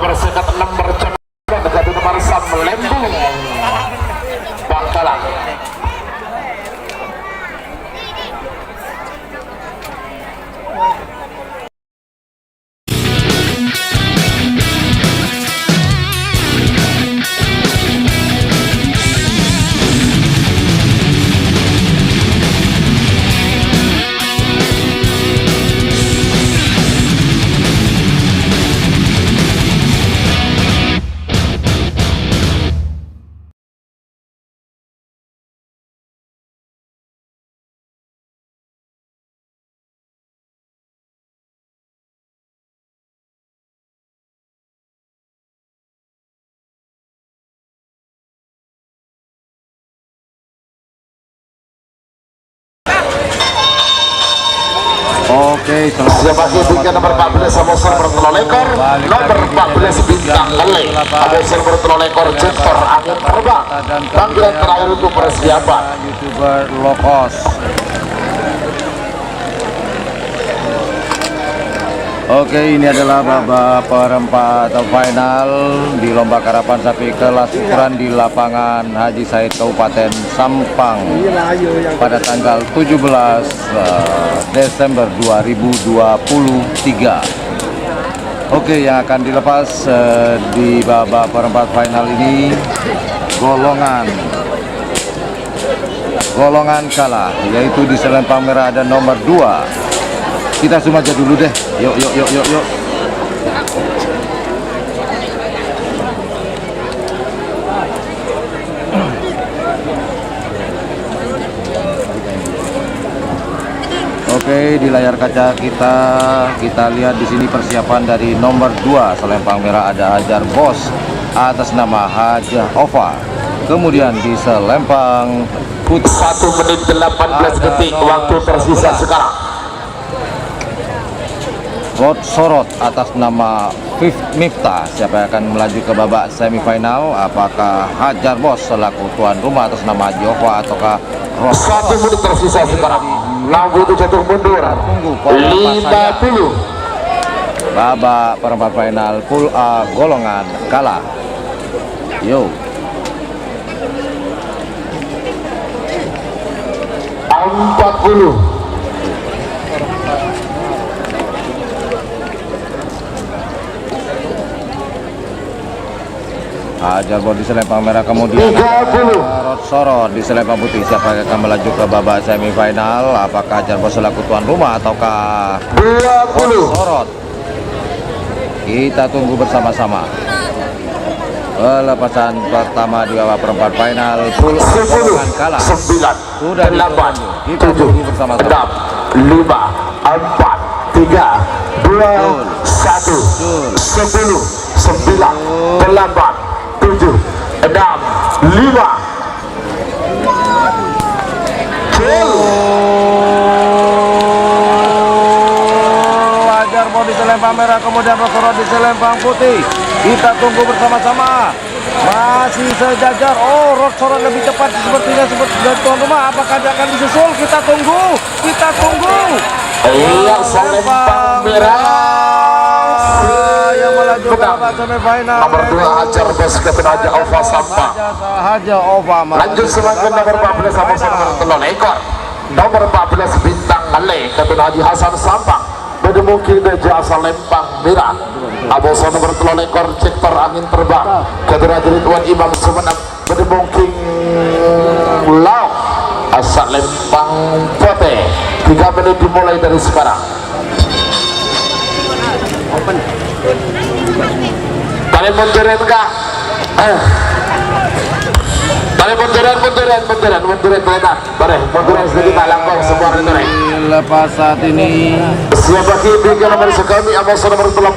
bersekat nomor dekat nomor Sam Lembung Bangkalan. Oke, siapa tiga nomor 14 Samosir bertelur ekor, nomor 14 Bintang Lele, Samosir bertelur ekor Jektor angin terbang. Panggilan terakhir untuk persiapan YouTuber low cost. Oke, ini adalah babak perempat atau final di lomba karapan sapi kelas ukuran di lapangan Haji Said Kabupaten Sampang pada tanggal 17 Desember 2023. Oke, yang akan dilepas di babak perempat final ini golongan kalah, yaitu di selempang merah ada nomor 2. Kita zoom aja dulu deh. Yuk. Oke, di layar kaca kita lihat di sini persiapan dari nomor 2 selempang merah ada Hajar Bos atas nama Hajah Ova. Kemudian di selempang putih 1 menit 18 detik waktu tersisa sekarang. Rod Sorot atas nama Miftah. Siapa yang akan melaju ke babak semifinal? Apakah Hajar Bos selaku tuan rumah atas nama Jova ataukah Rod 1 menit tersisa sekarang. Lagu itu jatuh mundur. Tunggu 50. Babak perempat final pool A golongan kalah. Yo. 40. Hajar Bos di selempang merah, kemudian Rod Sorot di selempang putih. Siapa yang akan melaju ke babak semifinal? Apakah Hajar Bos selaku tuan rumah ataukah Rod Sorot? Kita tunggu bersama-sama. Pelepasan pertama di babak perempat final pool golongan kalah. 9, Sudah 8, kita tunggu bersama-sama. 6, 5, 4, 3, 2, 1, 10, 9, 8, 7, 6, 5. Hajar Bos di selempang merah, kemudian Rod Sorot di selempang putih. Kita tunggu bersama-sama. Masih sejajar. Oh, Rod Sorot lebih cepat sepertinya dari tuan rumah. Apakah dia akan disusul? Kita tunggu. Yang selempang merah yang melaju ke babak semifinal. Nomor 2 Hajar Bos Kevin Haja Ova Sampang. Haja Ova. Lanjut semakin nomor 14 sama bertelur ekor. Nomor 14 Bintang Lele Kevin Haji Hasan Sampang. Mungkin jasa lempang merah. Abosan nomor bertelur ekor Jektor angin terbang. Kedua Ridwan Imam Sumenep. Mungkin Lau asal lempang pote. 3 menit dimulai dari sekarang. Tali munduran kah? Tali munduran kereta. Boleh, munduran sedikit langkah semua munduran. Lepas saat ini siapa kini ke nomor sekami Abosan nomor 32,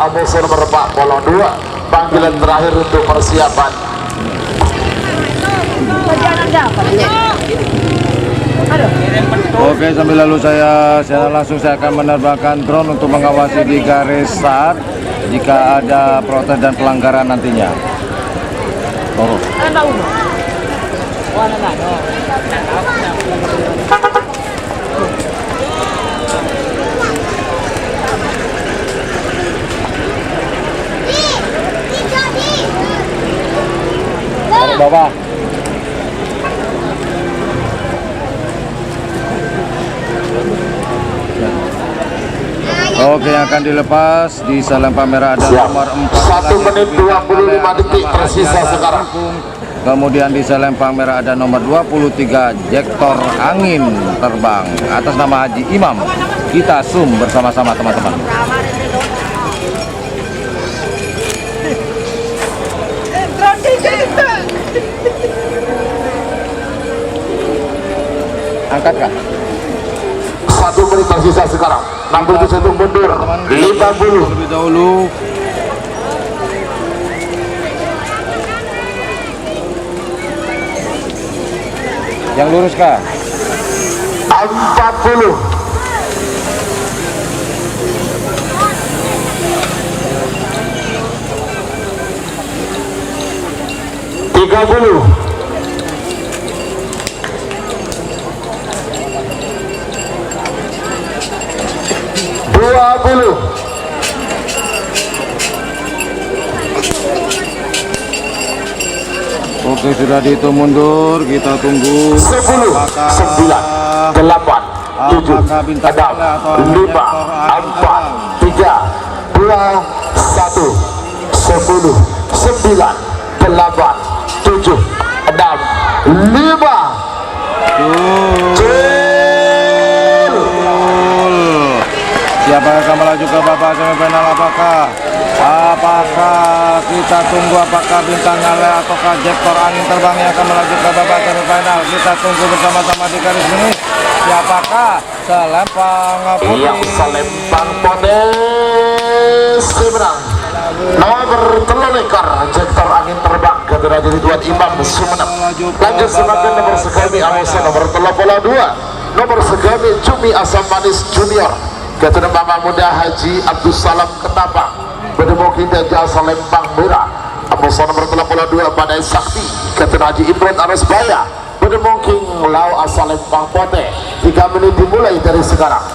Abosan nomor 42. Panggilan terakhir untuk persiapan. Oke, sambil lalu saya akan menerbangkan drone untuk mengawasi di garis start jika ada protes dan pelanggaran nantinya. bawah. Oke, yang akan dilepas di selempang merah ada Siap. nomor 1 4 menit 25 detik tersisa sekarang. Kemudian di selempang merah ada nomor 23 Jektor Angin Terbang atas nama Haji Imam. Kita zoom bersama-sama teman-teman. Angkat kah? 1 menit tersisa sekarang. 61 mundur 50. Lebih dahulu. Yang lurus kah? 40. Tiga puluh. Dua puluh. Oke, sudah dihitung mundur, kita tunggu 10, 9, 8, 7, 6, 5, 4, 3, 2, 1, 10, 9, 8, 7, 6, 5. Siapa yang akan melaju ke babak semifinal? Apakah kita tunggu apakah Bintang Ngale ataukah Jektor Angin Terbang yang akan melaju ke babak semifinal? Kita tunggu bersama-sama di garis finish. Siapakah selempang putih? Yang selempang potensi menang nomor telur Jektor Angin Terbang Garuda Ridwan Imam Sumeneb. Lanjut semakin nomor segami Amosa nomor telur bola 2 nomor segami Cumi Asam Manis Junior Garuda Mama Muda Haji Abdus Salam Ketapang Bedemo Kita Jasa Lempang Merah Amosa nomor telur bola 2 Badai Sakti Garuda Haji Imron Aras Baya Bedemo King Lau Asal Lempang Pote. 3 menit dimulai dari sekarang.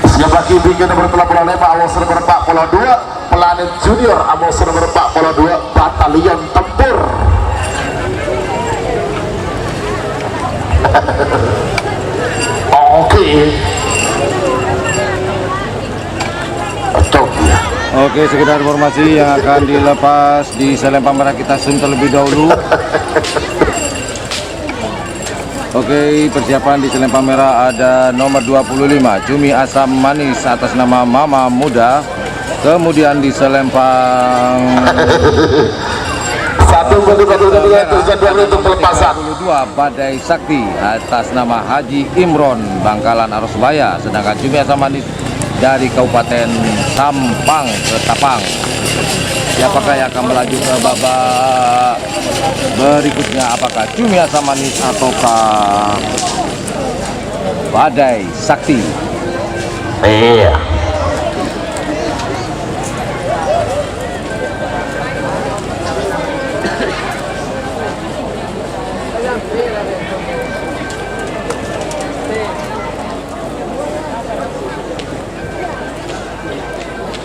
Siapa kini nomor 45 Awas nomor 42 Planet Junior Awas nomor 42 Batalion Tempur. Oke. Oke, sekedar informasi yang akan dilepas di selempang merah kita zoom terlebih dahulu. Oke, persiapan di selempang merah ada nomor 25 Cumi Asam Manis atas nama Mama Muda. Kemudian di selempang 1 untuk pelepasan 32 Badai Sakti atas nama Haji Imron Bangkalan Arusbaya. Sedangkan Cumi Asam Manis dari Kabupaten Sampang Ketapang. Siapakah yang akan melaju ke babak berikutnya? Apakah Cumi Asam Manis ataukah Badai Sakti? Iya.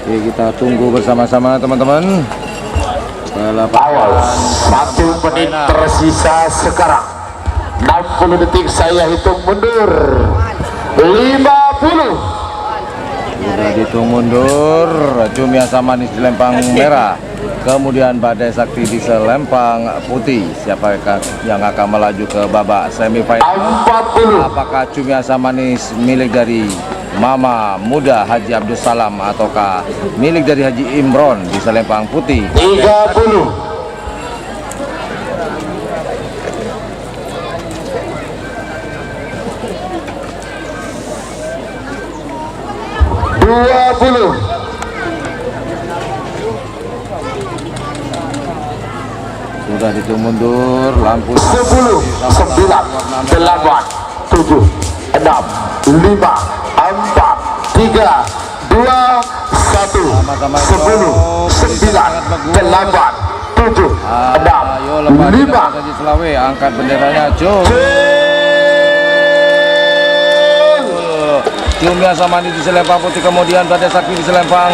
Oke, kita tunggu bersama-sama teman-teman. Awal 1 menit tersisa sekarang. 60 detik saya hitung mundur. 50. Sudah dihitung mundur. Cumi Asam Manis di selempang merah. Kemudian Badai Sakti di selempang putih. Siapa yang akan melaju ke babak semifinal? 40. Apakah Cumi Asam Manis milik dari Mama Muda Haji Abdus Salam ataukah milik dari Haji Imron di selempang putih? 30. 20. Sudah dihitung mundur. Lampu 10, 9, 8, 7, 6, 5, 4, 3, 2, 1. 10, 9, 8, 7, 6, 5. Selawe angkat benderanya, Jo. Cumi Asam Manis di selempang putih, kemudian Badai Sakti di selempang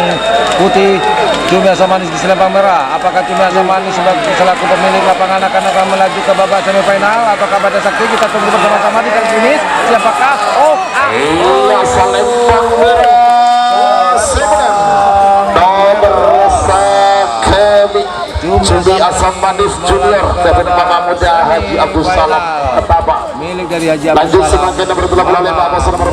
putih, Cumi Asam Manis di selempang merah. Apakah Cumi Asam Manis selaku pemilik lapangan akan melaju ke babak semifinal ataukah Badai Sakti? Kita tunggu bersama-sama di garis finish. Siapakah? Selempang merah nomor Sakemi Cumi Asam Manis Junior Kevin Mama Muda Haji Abdul Salam Ketaba milik dari Haji Abdul lanjut Salam. semakin nomor 35 nomor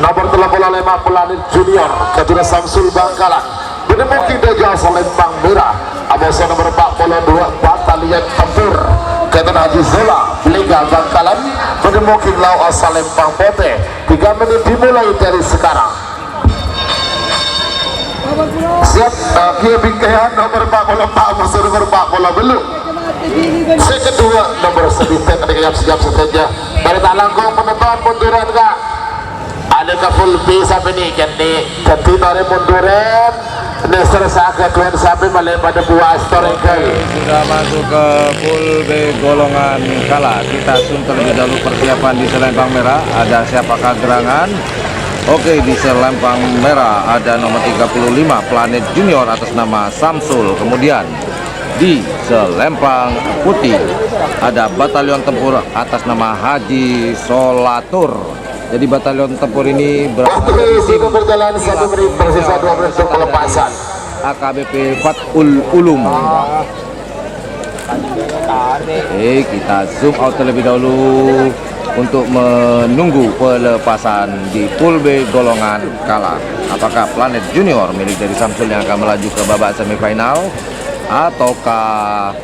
42 nomor 35 Pelanit Junior Ketua Samsul Bangkalan menemukan Dajjal Selempang Merah Abosan nomor 42 Batalion Tempur Ketua Haji Zola Liga Bangkalan menemukan Lau Selempang Pote 3 menit dimulai dari sekarang. Siap, dia bingkaian nomor 44 musuh nomor 40 belum. Saya kedua nomor 9 ketika siap saja. Dari talangkong penonton munduran kak. Ada ke full B sampai nih jadi dari munduran. Nestor saga tuan sampai malah pada buah story kali. Sudah masuk ke full B golongan kalah. Kita sun terlebih dahulu persiapan di selempang merah. Ada siapakah gerangan? Oke, di selempang merah ada nomor 35 Planet Junior atas nama Samsul. Kemudian di selempang putih ada Batalion Tempur atas nama Haji Solatur. Jadi Batalion Tempur ini waktu sudah berjalan 1 menit tersisa 2 menit untuk pelepasan. AKBP Fathul Ulum. Oke, kita zoom out terlebih dahulu untuk menunggu pelepasan di pool B golongan kalah. Apakah Planet Junior milik dari Samsul yang akan melaju ke babak semifinal ataukah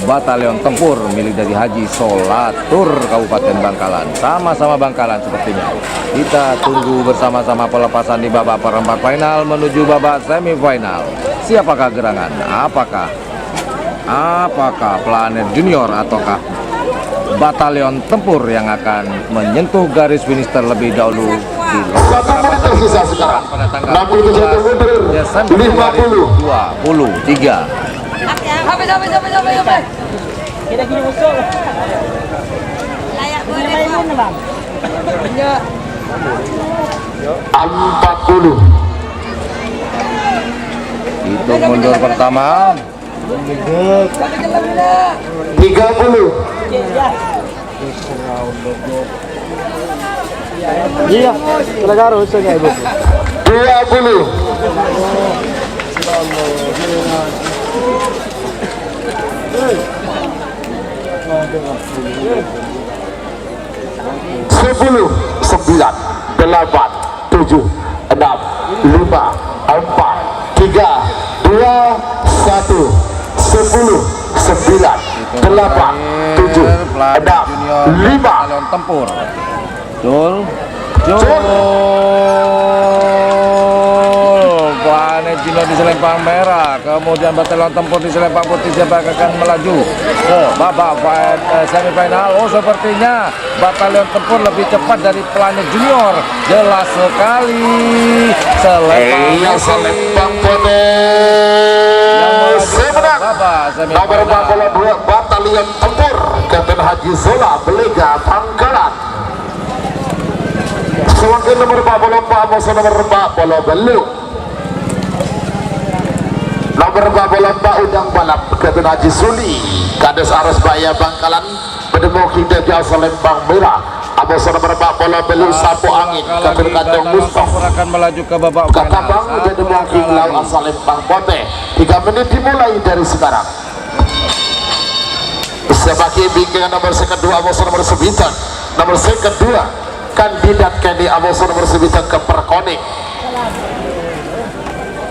Batalion Tempur milik dari Haji Solatur Kabupaten Bangkalan? Sama-sama Bangkalan sepertinya. Kita tunggu bersama-sama pelepasan di babak perempat final menuju babak semifinal. Siapakah gerangan? Apakah Planet Junior ataukah Batalion Tempur yang akan menyentuh garis finish terlebih dahulu di 1 menit tersisa sekarang. pada tanggal 61 Desember 2023. Kita gini musuh. Layak boleh bang. 40. Itu mundur pertama. 30. Iya, talaga harus nga ibu. 20. 10, 9, 8, 7, 6, 5, 4, 3, 2, 1, 10, 9, 8, 7, 6, 5. Batalion Tempur. Jul. Planet Junior di selempang merah, kemudian Batalion Tempur di selempang putih. Siapa yang akan melaju ke babak semifinal? Oh, sepertinya Batalion Tempur lebih cepat dari Planet Junior. Jelas sekali. Selempang putih semenang nomor 42 Batalion Tempur Kapten Haji Zola Belega Bangkalan. Sewakil nomor 44 musuh nomor 40 belum. Nomor 44 Udang Balap Kapten Haji Suli Kades Aras Baya Bangkalan menemukan Dajjal Selempang Merah. Abosan nomor 40 belum Sapu Angin Kapten Kacung Mustafa akan melaju ke babak Katabang menemukan Lau Selempang Pote. 3 menit dimulai dari sekarang. Sebagai bingkai nomor kedua abosan nomor 9 nomor kedua kandidat Candy abosan nomor 9 ke Perkonik.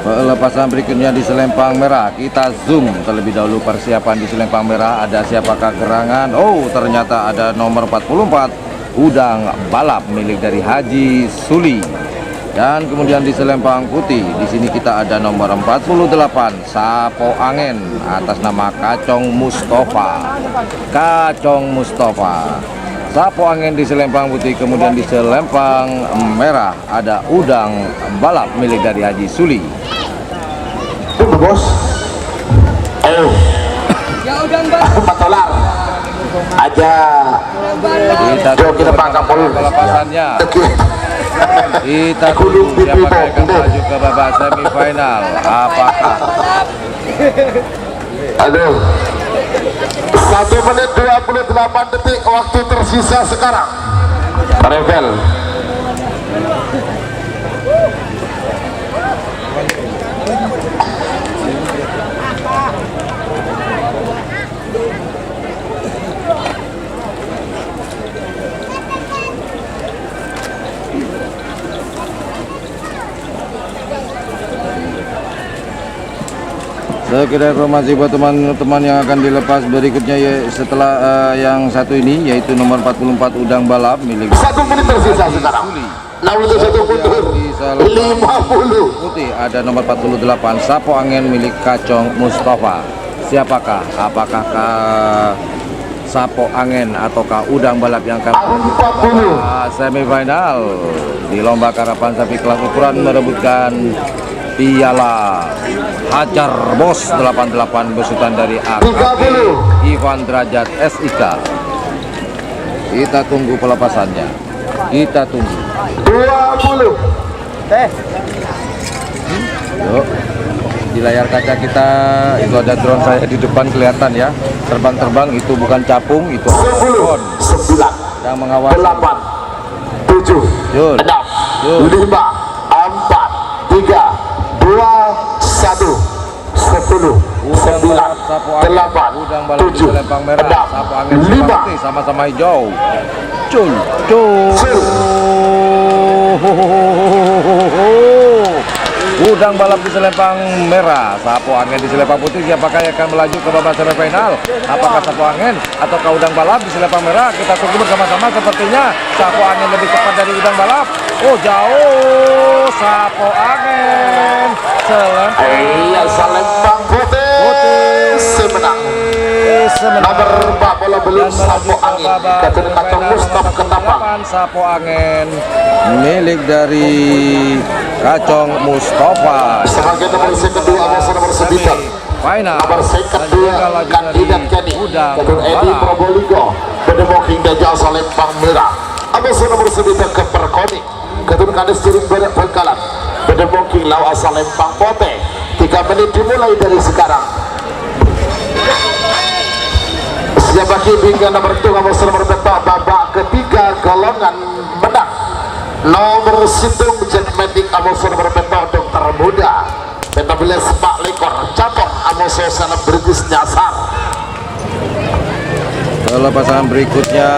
Pelepasan berikutnya di selempang merah. Kita zoom terlebih dahulu persiapan di selempang merah. Ada siapakah gerangan? Oh, ternyata ada nomor 44 Udang Balap milik dari Haji Suli. Dan kemudian di selempang putih di sini kita ada nomor 48 Sapo Angin atas nama Kacong Mustafa. Sapo Angin di selempang putih, kemudian di selempang merah ada Udang Balap milik dari Haji Suli. Tunggu bos. Ayo. Ya udah bang. $4 aja. Kita Kita pangkap puluh. pelepasannya. Kita tunggu siapa yang akan melaju ke babak semifinal. Apakah Aduh, 1 menit 28 detik waktu tersisa sekarang. Revel. Sekira informasi buat teman-teman yang akan dilepas berikutnya ya, setelah yang satu ini yaitu nomor 44 Udang Balap milik 1 menit tersisa sekarang. 61 mundur. 50. Putih ada nomor 48 Sapo Angin milik Kacong Mustafa. Siapakah? Apakah Sapo Angin ataukah Udang Balap yang akan 40. semifinal di lomba karapan sapi kelas ukuran merebutkan piala Hajar Bos 88 besutan dari AKP Ivan Derajat SIK. Kita tunggu pelepasannya. Kita tunggu. 20. Yuk. Di layar kaca kita itu ada drone saya di depan kelihatan ya. Terbang-terbang itu bukan capung, itu 10. drone 9. yang mengawasi. 8. 7. Yul. 6. Yul. 5. 4. 3. 2. 1. 10. 9. 8. Udang Balap di 7. Selempang Merah. Sapo Angin 5. Putih sama-sama hijau. Cul. Udang Balap di Selempang Merah, Sapo Angin di Selempang Putih. Siapakah yang akan melaju ke babak semifinal? Apakah Sapo Angin ataukah Udang Balap di Selempang Merah? Kita tunggu bersama-sama. Sepertinya Sapo Angin lebih cepat dari Udang Balap. Oh, jauh Sapo Angin. Selempang Putih semenang. Nomor 4 bola belum Sapo Angin. Kacung Mustafa Ketapang. Sapo Angin milik dari Kacong Mustafa Sebagai nomor kedua absen nomor 9. final. Nomor kedua kandidat Kenny. Kacung Edi Probolinggo. Pedemoking Dajjal Selempang Merah. Absen nomor 9 ke Perkoni. Kacung Kades Turun Berak Bengkalan. Pedemoking Lawa Selempang Pote. 3 menit dimulai dari sekarang. Siapa hingga nomor 2 nomor betok babak ketiga golongan menang. Nomor situng Jetmatic Amoso nomor betok dokter muda. Pentabiles Pak Lekor Capok Amoso selebritis nyasar. Pelepasan berikutnya,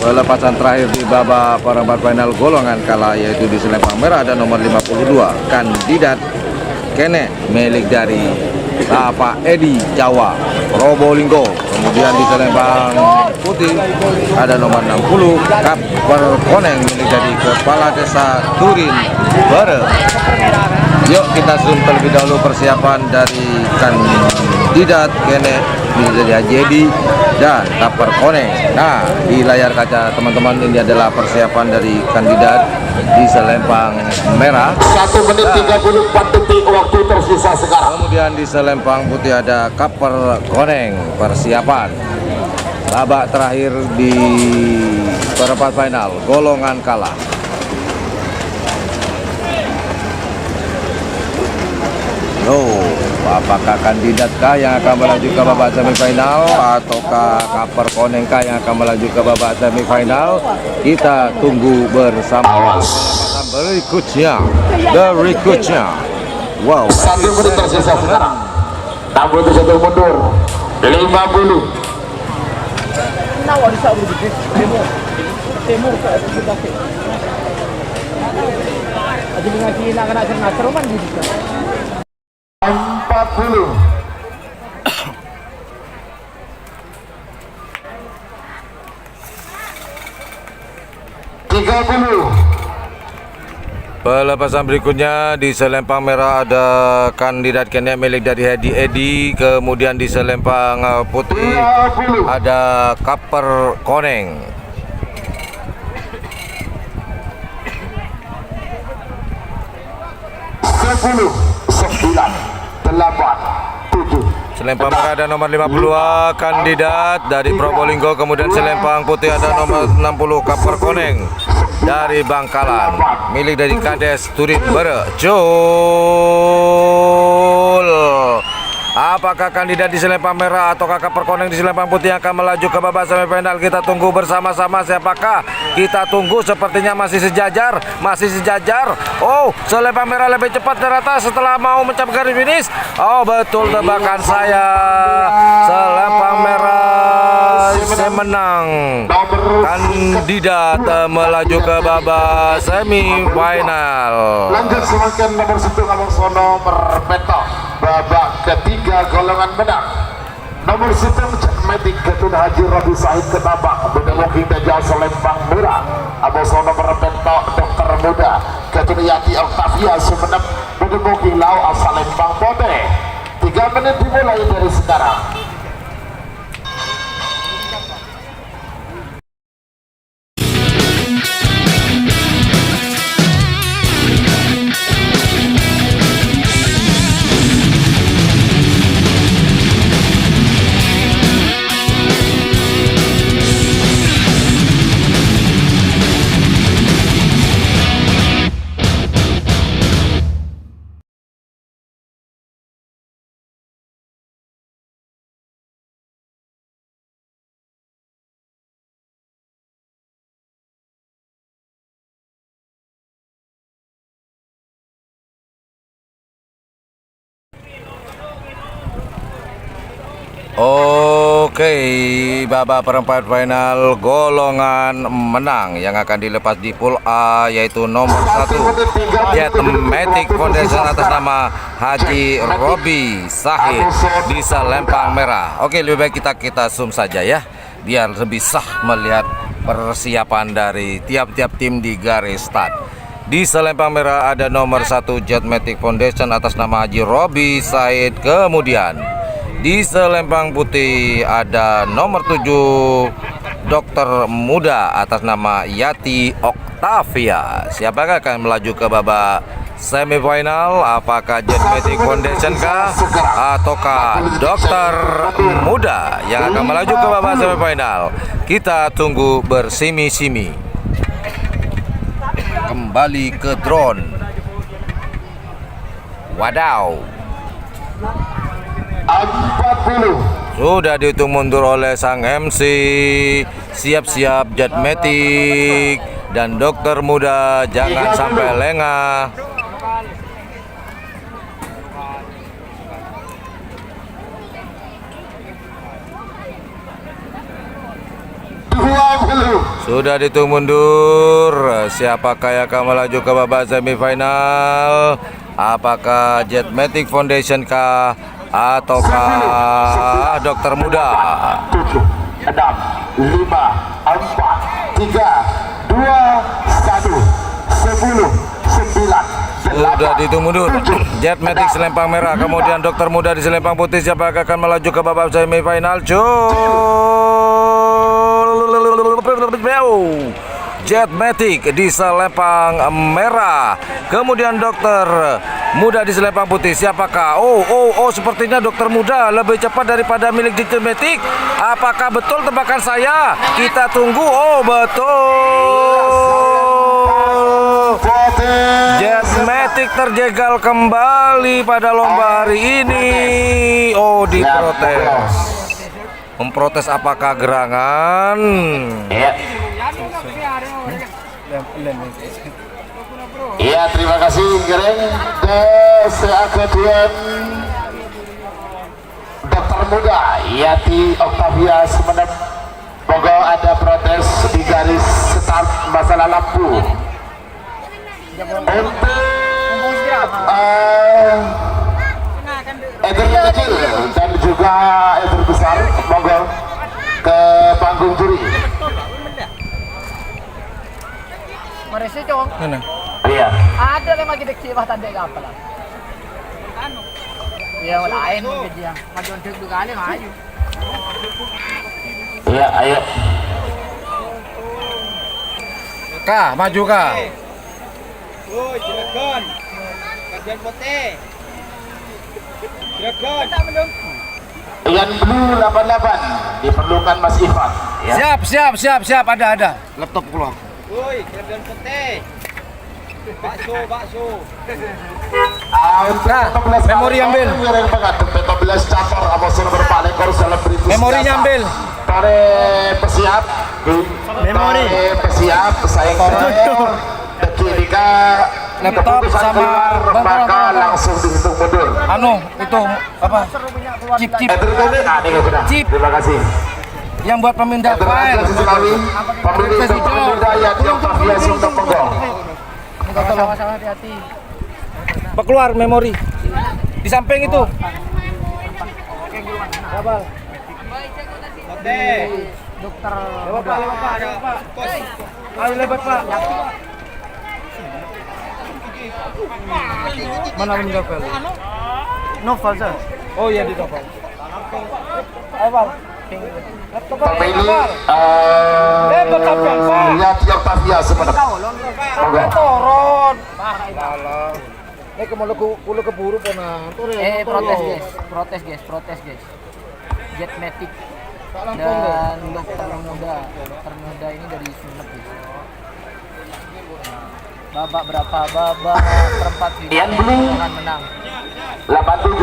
pelepasan terakhir di babak perempat final golongan kalah yaitu di Selempang Merah ada nomor 52 kandidat Kene milik dari Bapak Edi Jawa Probolinggo. Kemudian di Selempang Putih ada nomor 60 Kaper Koneng milik dari Kepala Desa Turin Bare. Yuk kita zoom terlebih dahulu persiapan dari kandidat Kene milik dari Haji Edi dan Kaper Koneng. Nah, di layar kaca teman-teman ini adalah persiapan dari kandidat di Selempang Merah. 1 menit 34 detik waktu tersisa sekarang. Kemudian di Selempang Putih ada Kaper Koneng persiapan babak terakhir di perempat final golongan kalah. Apakah kandidatkah yang akan melaju ke babak semifinal ataukah Kaper Konengkah yang akan melaju ke babak semifinal? Kita tunggu bersama. Berikutnya. Wow. 1 menit tersisa sekarang. 61 mundur. 50. Aja ngaji nak cernas roman di situ. 40. Pelepasan berikutnya di Selempang Merah ada kandidat Kenya milik dari Hedi Edi. Kemudian di Selempang Putih ada Kaper Koneng. 10, 9, 8, 7. Selempang Merah ada nomor 52 kandidat dari Probolinggo. Kemudian Selempang Putih ada nomor 60 Kaper Koneng. dari Bangkalan, milik dari Kades Turin Bere Jul. Apakah kandidat di Selempang Merah atau kakak perkoneng di Selempang Putih yang akan melaju ke babak semifinal? Kita tunggu bersama-sama siapakah? Kita tunggu, sepertinya masih sejajar. Oh, Selempang Merah lebih cepat ternyata setelah mau mencapai garis finish. Oh, betul tebakan saya. Selempang Merah menang. Kandidat melaju ke babak semifinal. Lanjut semakin nomor 1 Abang Sono berpetok babak ketiga golongan menang. Nomor 1 Metik Ketun Haji Robi Sahid ke babak Bedemoking Teja Selempang Merah. Abang Sono berpetok Dokter Muda Ketun Yati Octavia Sumenep Bedemoking Lau Selempang Bote. 3 menit dimulai dari sekarang. Oke, babak perempat final golongan menang yang akan dilepas di pool A yaitu nomor 1 Jet Matic Foundation atas nama Haji Robi Sahid di Selempang Merah. Oke, lebih baik kita zoom saja ya, biar lebih sah melihat persiapan dari tiap-tiap tim di garis start. Di Selempang Merah ada nomor 1 Jet Matic Foundation atas nama Haji Robi Sahid. Kemudian di Selempang Putih ada nomor 7 Dokter Muda atas nama Yati Octavia. Siapakah akan melaju ke babak semifinal? Apakah Jet Matic Foundation kah ataukah Dokter Muda yang akan melaju ke babak semifinal? Kita tunggu bersimi-simi. Kembali ke drone. Wadaw. 40. Sudah dihitung mundur oleh sang MC. Siap-siap Jet Matic dan Dokter Muda, jangan sampai lengah. Sudah dihitung mundur. Siapakah yang akan melaju ke babak semifinal? Apakah Jet Matic Foundation kah ataukah Dokter Muda? 7, 6, 5, 4, 3, 2, 1. Sudah dihitung mundur. Jet Matic Selempang Merah, kemudian Dokter Muda di Selempang Putih. Siapa akan melaju ke babak semifinal? Jet Matic di Selempang Merah, kemudian Dokter Muda di Selempang Putih. Siapakah? Oh, sepertinya Dokter Muda lebih cepat daripada milik Jet Matic. Apakah betul tebakan saya? Kita tunggu. Oh, betul. Jet Matic terjegal kembali pada lomba hari ini. Oh, diprotes. Memprotes apakah gerangan? Iya, terima kasih Gereng. Kemudian Dokter Muda Yati Octavia Sumenep. Moga ada protes di garis start masalah lampu. Untuk Eder kecil dan juga Eder besar, moga ke panggung juri. Marese cong. Iya. Ada yang lagi dek bah tanda apa lah. Ya lain dia. Maju untuk dua kali maju. Iya, ayo. Kah, maju kah? Woi, Cilegon. Kajian putih. Cilegon. Yang blue 88 diperlukan Mas Ivan. Ya. Siap, ada. Laptop keluar. Woi, Cirebon Putih. Bakso, bakso. memori ambil. Memorinya ambil. Tare pesiap. Memori. Tare pesiap saya ketika Laptop sama maka langsung dihitung mundur. anu itu apa? Chip. Chip. Terima kasih. Yang buat pemindah file. Pemindah yang biasa untuk penggol. Sama-sama hati-hati. Keluar memori. Di samping itu. Putih. Dokter. Lewat Pak. Ayo lebat Pak. Mana pemindah file? Novel sir. Oh iya di novel. Ayo Pak. Terpilih Yati Octavia sebenarnya. Toron. Kemana kulo keburu pona. Protes guys. Jetmatic dan dokter muda ini dari Sumenep guys. Babak berapa? Babak perempat Ian Blue menang. 87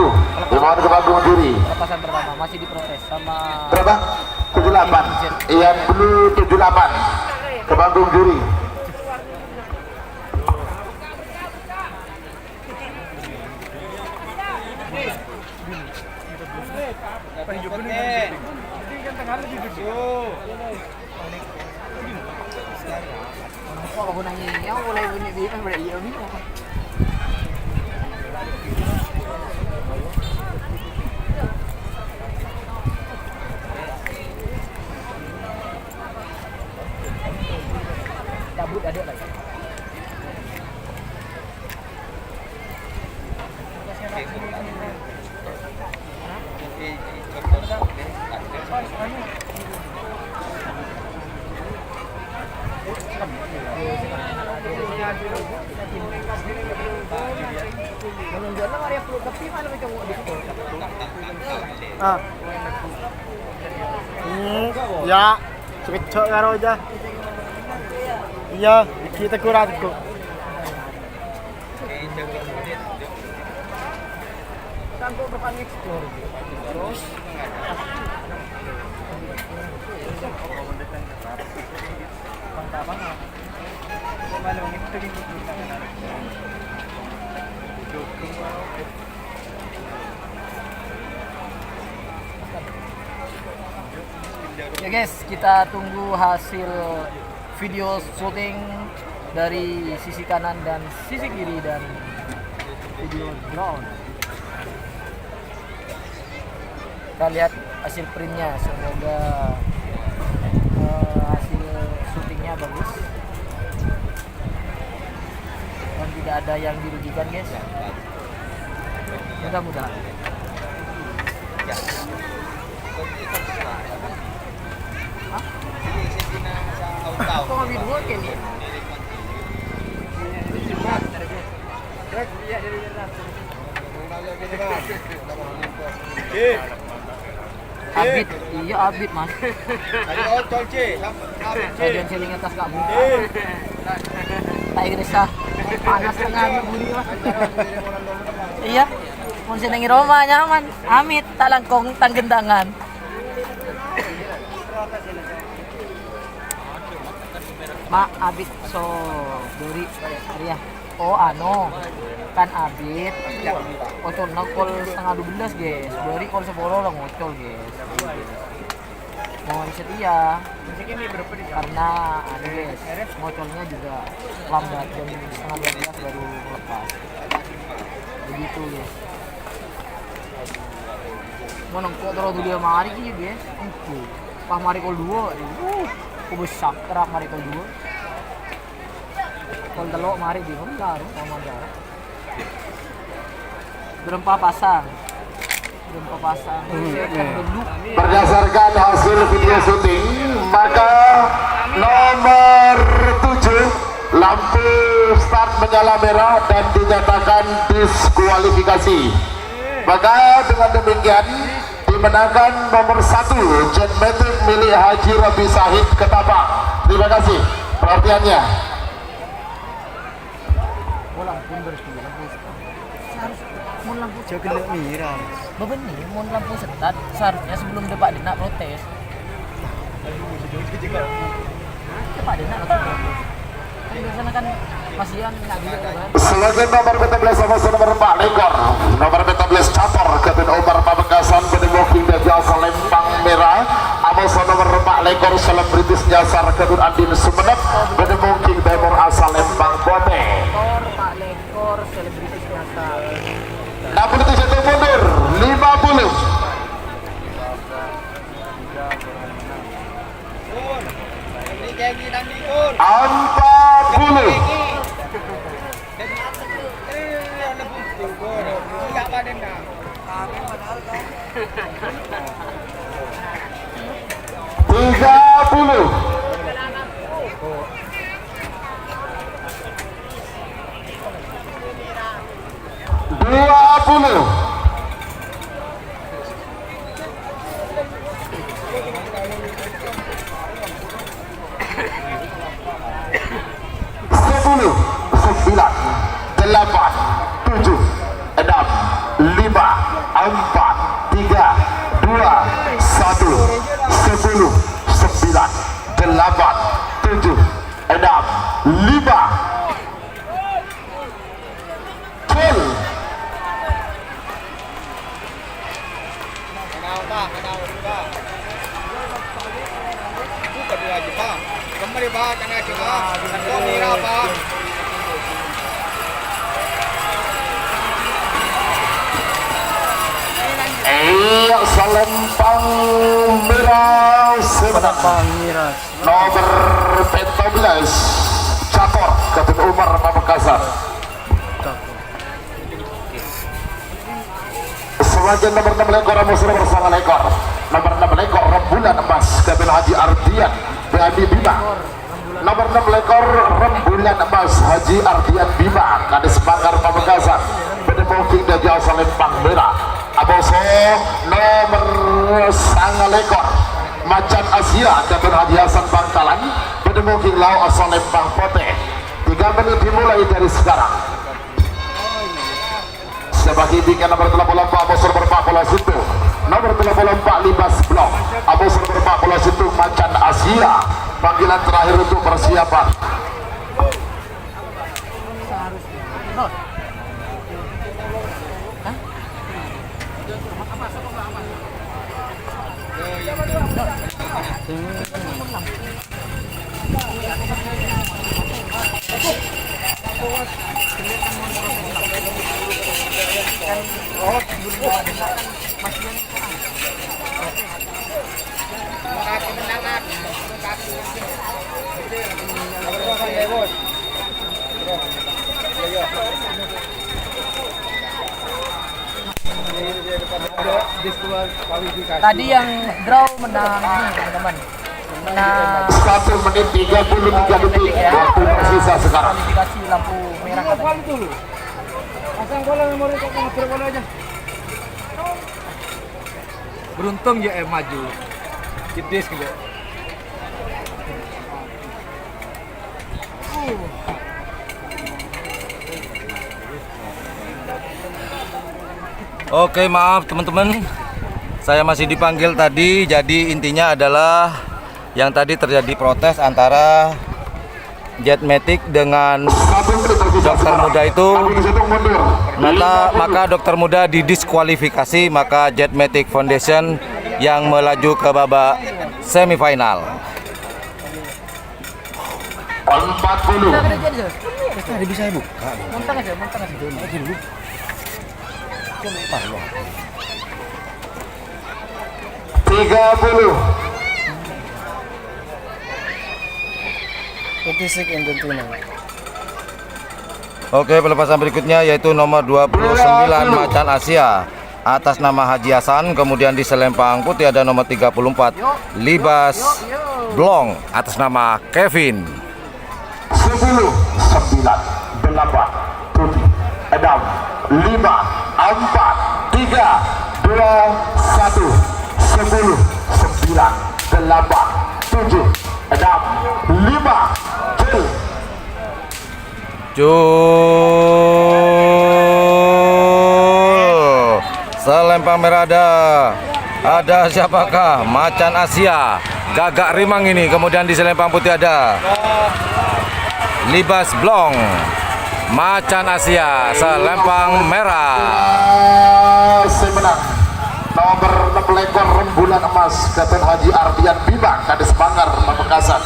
Dimohon ke panggung juri. Lepasan pertama masih diprotes sama Berapa? 78 Ian Blue 78 ke panggung juri. Putih. kok aku nanya mulai bunyi dia kan berarti ini. Cabut ada lagi. Menunjukkan Maria peluk tapi mana macam di situ. Ya, cocok karo aja. Iya, kita kurang kok. Sampai depan explore. Terus ya guys, kita tunggu hasil video syuting dari sisi kanan dan sisi kiri dan video drone. Kita lihat hasil printnya, semoga hasil syutingnya bagus dan tidak ada yang dirugikan guys, mudah-mudahan. Kok ngambil dua kan ya? Abid, iya Abid mas. Ayo ocol C. Jangan seling atas kak buka. Tak iris ah. Panas tengah budi mas. Iya. Mau senengi Roma nyaman. Amit tak langkong tanggendangan. Ma Abid so Dori ya. Oh ano kan Abid ocol nongkol setengah 12 guys. Dori kol 10 lah ngocol guys. Mohon setia karena ada guys ngocolnya juga lambat jam setengah 12 baru lepas begitu guys. Mau nongkol terus dia mari gitu guys. Pas mari kol 2 aku besar kerap mari kol 2 kol telok mari di Honda sama darah berempat pasang Berdasarkan hasil video syuting, maka nomor 7 lampu start menyala merah dan dinyatakan diskualifikasi. Maka dengan demikian dimenangkan nomor 1 Jetmatic milik Haji Robi Sahid Ketapang. Terima kasih. Perhatiannya. Mun lampu Jauh kena mira. bebenih, mun lampu setat seharusnya sebelum Pak Dina protes. Pak Dina langsung. Kan biasanya kan masih yang nggak gitu kan. Selanjutnya nomor 14 sama nomor 4 Lekor. Nomor 14 Cator Kapten Omar Pamekasan Bedemoking dan Jasa Lempang Merah. Amoso nomor 4 Lekor Selebritis Nyasar Kapten Andin Sumenep Bedemoking Timur Asal Lempang Bote. Pak Lekor selebritis nyasar. 67 mundur 50. Kun. Ini jangi dan ni kun. 40. Enggak badan dah. 30. 20. 10, 9, 8, 7, 6, 5, 4, 3, 2, 1, 10, 9, 8, 7, 6, 5. Kill. Kenal juga. Itu kedua juga. Kembali bah kena juga. Kau mira bah. Selempang Merah sebenarnya Mira. nomor 14 Cator Kapten Umar Pamekasan. Selanjutnya nomor 6 Lekor Muslim bersama Lekor. Nomor 6 Lekor Rembulan Emas Kapten Haji Ardian Bani Bima. Nomor 6 Lekor Rembulan Emas Haji Ardian Bima Kades Banggar Pamekasan. Bedemoking dan Jasa Lempang Merah. Aboso nomor 9 Lekor Macan Asia Kapten Haji Hasan Bangkalan. Bedemoking Lau Asal Lempang Pote. 3 menit dimulai dari sekarang. Sebagai tingkat nomor 84 Abosor berpak bola situ. Nomor 84 Libas Blok. Abosor berpak bola situ Macan Asia. Panggilan terakhir untuk persiapan. Kaki menangan. Kaki. Tadi yang draw menang ini teman-teman. Menang 1 menit 33 detik. Waktu tersisa sekarang. kualifikasi lampu merah katanya. Pasang bola nomor itu kamu kira bola aja. Beruntung ya maju. Gede gitu. Oke, maaf teman-teman, saya masih dipanggil tadi. Jadi intinya adalah yang tadi terjadi protes antara Jetmatic dengan dokter muda itu, maka dokter muda didiskualifikasi, maka Jetmatic Foundation yang melaju ke babak semifinal. 40. Tadi bisa buka. Montang aja. Dulu. Coba loh. 30. Oke, pelepasan berikutnya yaitu nomor 29 Macan Asia atas nama Haji Hasan, kemudian di Selempang Putih ada nomor 34 Libas Blong atas nama Kevin. 10, 9, 8, 7, 6, 5, 4, 3, 2, 1, 10, 9, 8, 7, 6, 5, Jul. Selempang merah ada siapakah? Macan Asia, Gagak Rimang ini. Kemudian di selempang putih ada Libas Blong, Macan Asia, selempang merah. Semenang nomor 6 lekor rembulan emas Kapten Haji Ardian Bima Kades Bangar Pamekasan.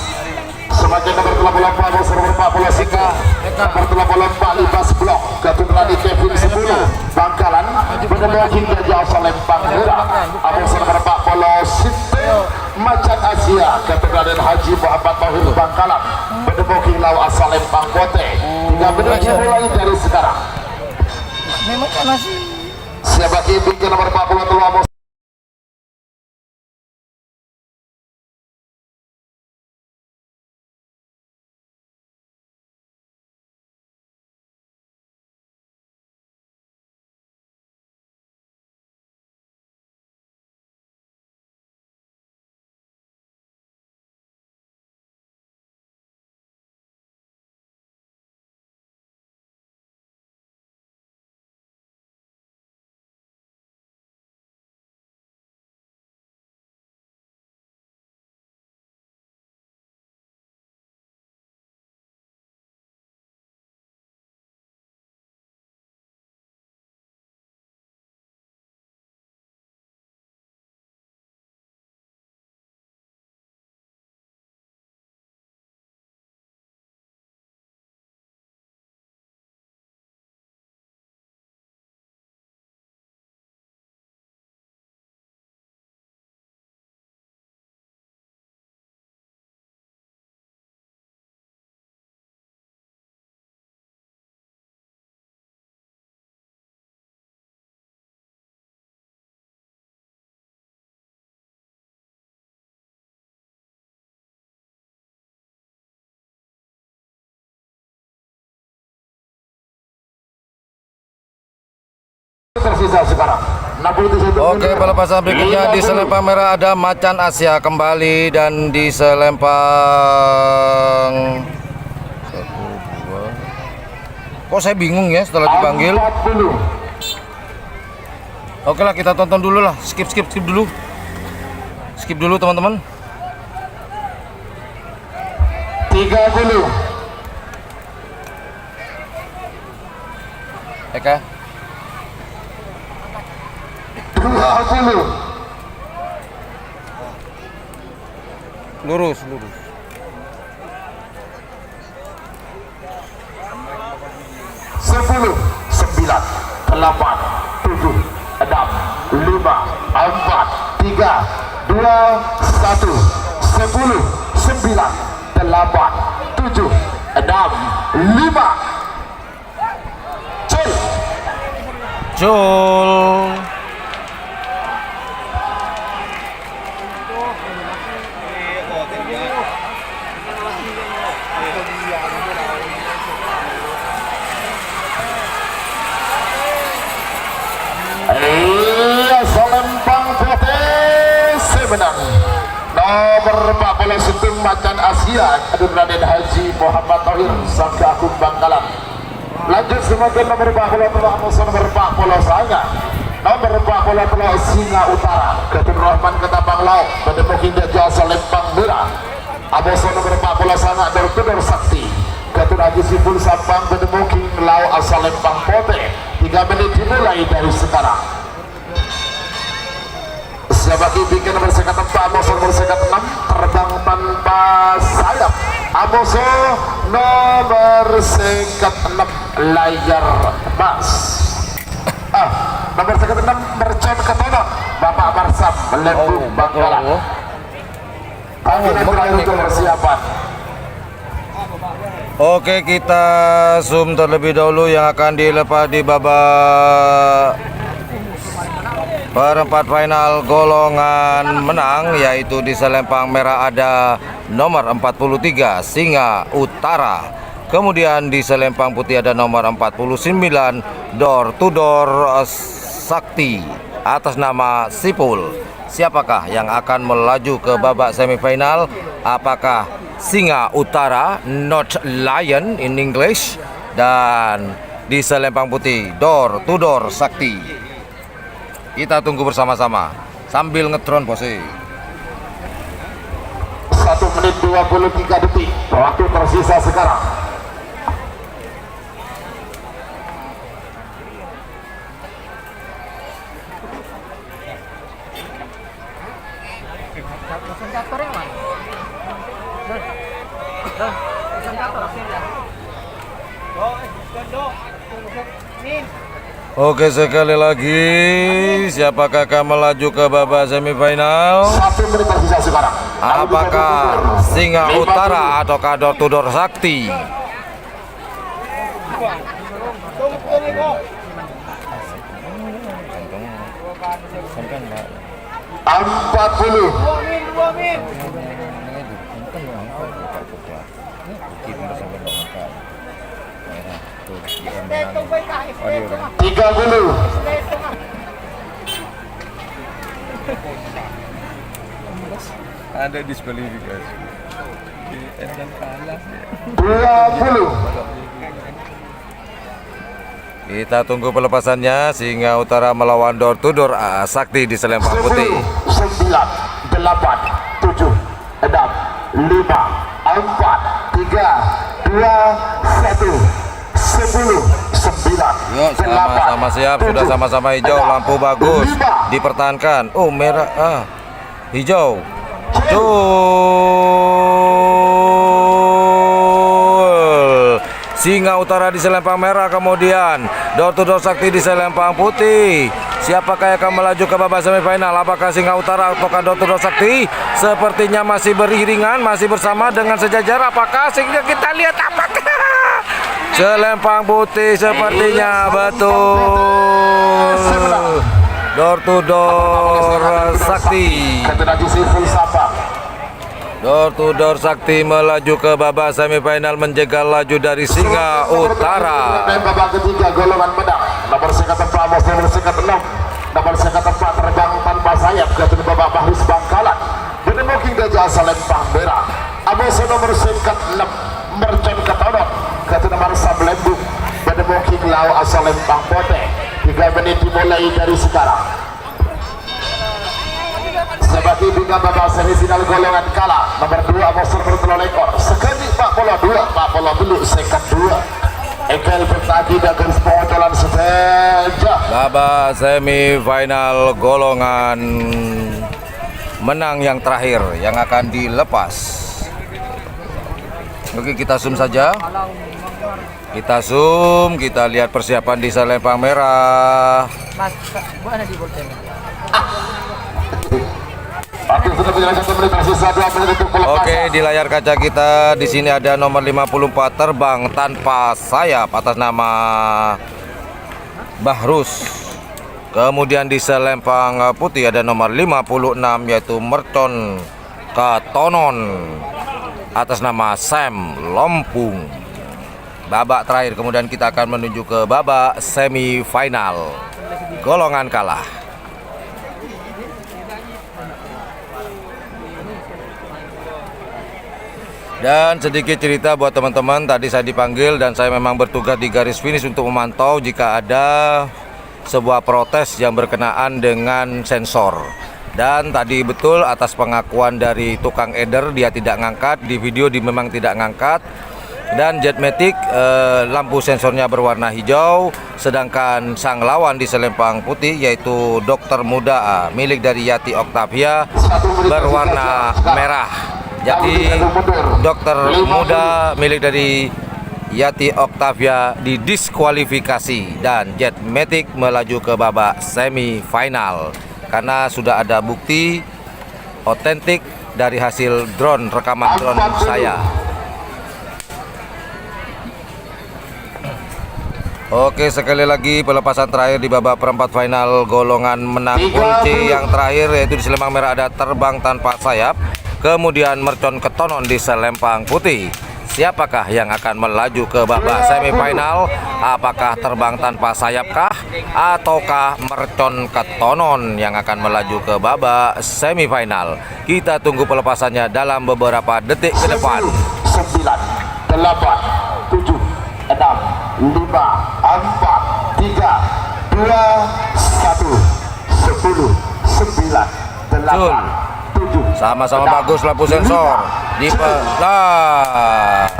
Sebagai nomor 34 Bos nomor 40 Sika, nomor 34 Libas Blok Kapten Rani Kevin 10 Bangkalan, benar hingga jasa lempang merah Bos nomor 40 Sinte Macan Asia Kapten Raden Haji Muhammad Tauhid Bangkalan, benar hilau asal lempang kote. Hingga benar mulai dari sekarang. Memang masih Siapa bikin nomor 40 telah Bos. Tersisa sekarang 67. Oke, pelepasan berikutnya di selempang merah ada Macan Asia kembali dan di selempang kok saya bingung ya setelah dipanggil. 40. Oke lah, kita tonton dulu lah. Skip dulu. Skip dulu teman-teman. 30. Eka. 20. Lurus. 10, 9, 8, 7, 6, 5, 4, 3, 2, 1, 10, 9, 8, 7, 6, 5. Jul. Selempang putih semenang nomor 40 Situng Macan Asia Kapten Raden Haji Muhammad Tauhid Sangka Agung Bangkalan. Lanjut semakin nomor 40 telah musuh nomor 40 Sanga, nomor 40 telah Singa Utara Kapten Rahman Ketapang Laut Bedemukin jasa lempang merah Aboso nomor 40 Sanga Dortudor Sakti Kapten Haji Sipul Sampang Bedemukin Lau asal lempang pote. 3 menit dimulai dari sekarang. Siapa bikin nomor 4 Aboso nomor 6 terbang tanpa sayap Aboso nomor 6 layar emas. Nomor 6 Mercon Ketonok Bapak Barsam Lembung Bangkalan. Kami terakhir untuk persiapan. Oke, kita zoom terlebih dahulu yang akan dilepas di babak perempat final golongan menang, yaitu di selempang merah ada nomor 43 Singa Utara. Kemudian di selempang putih ada nomor 49 Door to Door Sakti atas nama Sipul. Siapakah yang akan melaju ke babak semifinal? Apakah Singa Utara, not Lion in English, Dan di selempang putih door to door Sakti. Kita tunggu bersama-sama sambil ngetron pose. 1 menit 23 detik waktu tersisa sekarang. Presentatornya mana? Presentator akhirnya. Oke, sekali lagi, siapakah akan melaju ke babak semifinal? 1 menit tersisa sekarang. Apakah Singa Utara ataukah door to door Sakti? 40. Tiga puluh. Ada diskualifikasi. 20. Kita tunggu pelepasannya. Singa Utara melawan door to door Sakti di selempang putih. 9, 8, 7, 6, 5, 4, 3, 2, 1. Sepuluh, 9, Yuk, sama-sama siap, sudah sama-sama hijau, lampu bagus, dipertahankan. Oh, merah, hijau. Jol. Singa Utara di selempang merah, kemudian door to door Sakti di selempang putih. Siapakah yang akan melaju ke babak semifinal? Apakah Singa Utara atau door to door Sakti? Sepertinya masih beriringan, masih bersama dengan sejajar. Apakah sehingga kita lihat apakah selempang putih sepertinya betul. Door to door Sakti. Door to door Sakti melaju ke babak semifinal menjegal laju dari Singa Utara. Babak ketiga golongan menang. Nomor singkatan Pramos, nomor singkatan 6, nomor singkatan 4 terbang tanpa sayap ke babak Bahris Bangkalan. Benemoking Gajah asal Lempang Merah. Aboso nomor singkat 6 Mercon Ketonon ke nomor Sablembung. Benemoking Lau asal Lempang Pote. 3 menit dimulai dari sekarang. Sebagai bingga babak semifinal golongan kalah nomor 2 Aboso bertelur ekor. Sekali Pak Bola 2, Pak Bola dulu singkat 2. Ekel bertagi dan garis pengontrolan sepeja. Babak semifinal golongan menang yang terakhir yang akan dilepas. Oke, kita zoom saja. Kita zoom, kita lihat persiapan di selempang merah. Mas, gua ada di golden. Oke, di layar kaca kita di sini ada nomor 54 terbang tanpa sayap atas nama Bahrus. Kemudian di selempang putih ada nomor 56 yaitu Mercon Ketonon atas nama Sam Lompung. Babak terakhir, kemudian kita akan menuju ke babak semifinal golongan kalah. Dan sedikit cerita buat teman-teman, tadi saya dipanggil dan saya memang bertugas di garis finish untuk memantau jika ada sebuah protes yang berkenaan dengan sensor. Dan tadi betul atas pengakuan dari tukang eder, dia tidak ngangkat, di video memang tidak ngangkat. Dan Jetmatic lampu sensornya berwarna hijau, sedangkan sang lawan di selempang putih yaitu dokter muda milik dari Yati Octavia berwarna merah. Jadi dokter muda milik dari Yati Octavia didiskualifikasi dan Jetmatic melaju ke babak semifinal karena sudah ada bukti otentik dari hasil rekaman drone saya. Oke, sekali lagi pelepasan terakhir di babak perempat final golongan menang kunci yang terakhir yaitu di selempang merah ada terbang tanpa sayap. Kemudian Mercon Ketonon di selempang putih. Siapakah yang akan melaju ke babak semifinal? Apakah terbang tanpa sayapkah? Ataukah Mercon Ketonon yang akan melaju ke babak semifinal? Kita tunggu pelepasannya dalam beberapa detik ke depan. 9, 8, 7, 6, 5, 4, 3, 2, 1, 10, 9, 8, 7. Sama-sama bagus lampu sensor. Lah.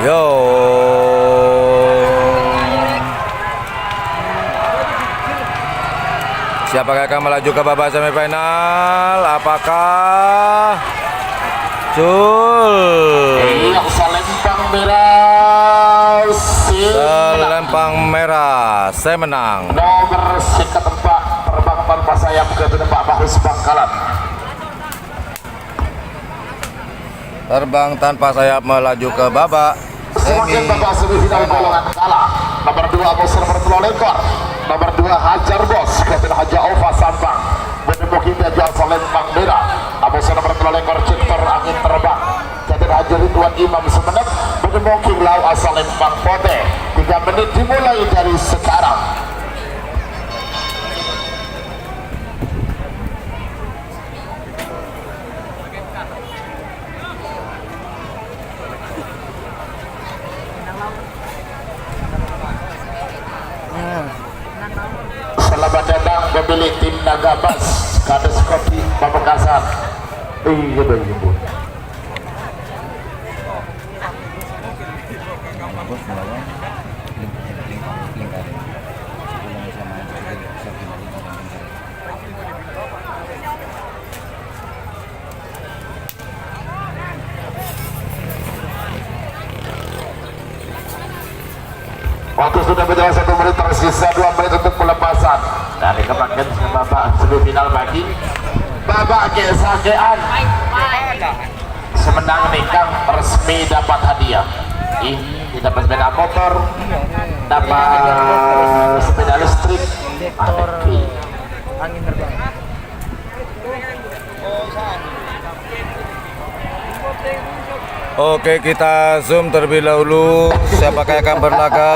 Yo. Siapakah akan melaju ke babak semifinal? Apakah Yang selempang merah Selempang merah saya menang. nomor sikat tempat terbang tanpa sayap ke tempat Bagus Bangkalan. Terbang tanpa sayap melaju ke babak Semakin babak semifinal golongan kalah. Nomor 2 Bos nomor telur ekor. Nomor 2 Hajar Bos Kapten Haja Ova Sampang menemuki Gajah Selempang merah. Bos nomor telur ekor Cektor Angin Terbang Kapten Haji Ridwan Imam Semenep menemuki Lau Asal Lempang Pote. 3 menit dimulai dari sekarang. Selamat datang pemilik tim Nagabas Kades Kopi Pamekasan. Iya baik ibu. Waktu sudah berjalan 1 menit, tersisa 2 menit untuk pelepasan dari kebangkitan babak semifinal bagi babak kesakean. Semenang nikah resmi dapat hadiah. Dapat sepeda motor, dapat sepeda listrik, Angin terbang. Oke, kita zoom terlebih dahulu siapakah akan berlaga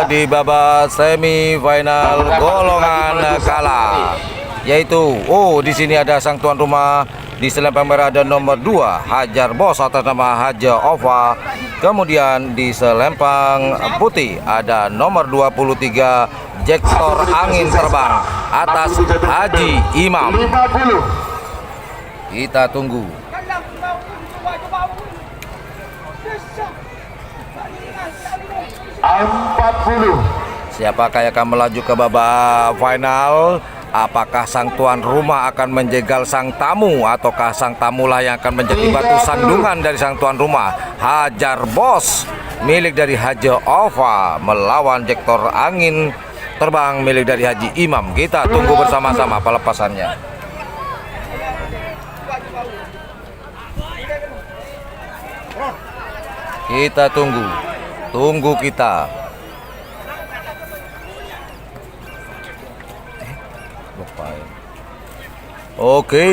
di babak semifinal golongan kalah, yaitu di sini ada sang tuan rumah. Di selempang merah ada nomor 2 Hajar Bos atas nama Haja Ova. Kemudian di selempang putih ada nomor 23 Jektor Angin Terbang atas Haji Imam. 50. Kita tunggu. Siapakah yang akan melaju ke babak final? Apakah sang tuan rumah akan menjegal sang tamu, ataukah sang tamulah yang akan menjadi batu sandungan dari sang tuan rumah? Hajar Bos milik dari Haja Ova melawan Jektor Angin Terbang milik dari Haji Imam. Kita tunggu bersama-sama pelepasannya. Kita tunggu kita. Oke,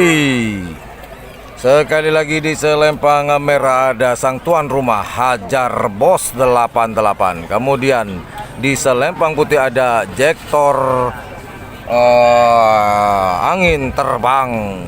sekali lagi di selempang merah ada sang tuan rumah Hajar Bos 88. Kemudian di selempang putih ada Jektor Angin Terbang.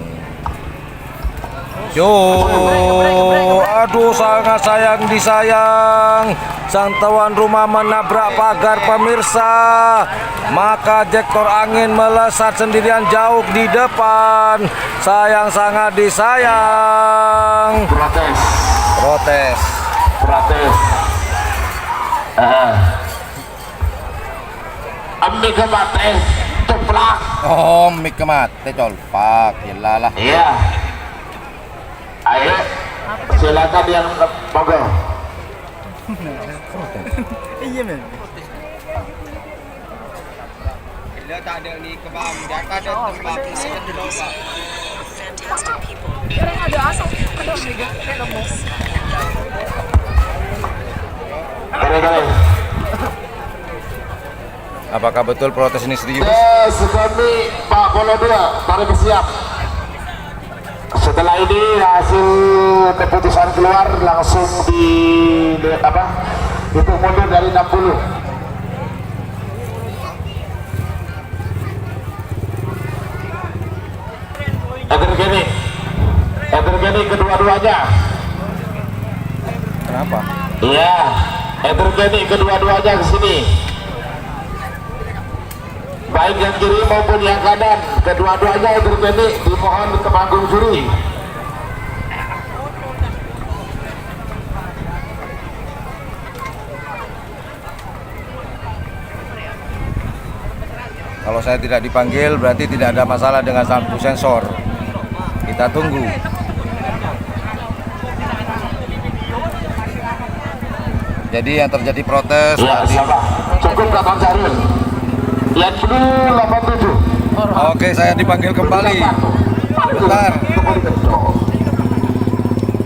Aduh, sangat disayang. Sang tuan rumah menabrak pagar pemirsa. Maka Jektor Angin melesat sendirian jauh di depan. Sangat disayang. Protes. Ambil ke mati, ceplak. Oh, mikemat, colpak, yalah. Iya. Ayo, silakan yang mogok. Iya men. Bila tak ada ni kebam, dia akan ada tempat pisikan di bawah. Fantastic people. Sekarang ada asap, ada mega, kayak lemes. Kare. Apakah betul protes ini setuju? Sekali Pak Bola 2, tarik bersiap. Setelah ini hasil keputusan keluar langsung itu mundur dari 60. Energi kedua-duanya. Kenapa? Iya, Edergeni kedua-duanya ke sini. Baik yang kiri maupun yang kanan, kedua-duanya Edergeni dimohon ke panggung juri. Kalau saya tidak dipanggil berarti tidak ada masalah dengan lampu sensor. Kita tunggu. Jadi yang terjadi protes Ya, tadi. siapa? Cukup Kak Syaril. Yang blue 87. Oke, saya dipanggil kembali. Bentar.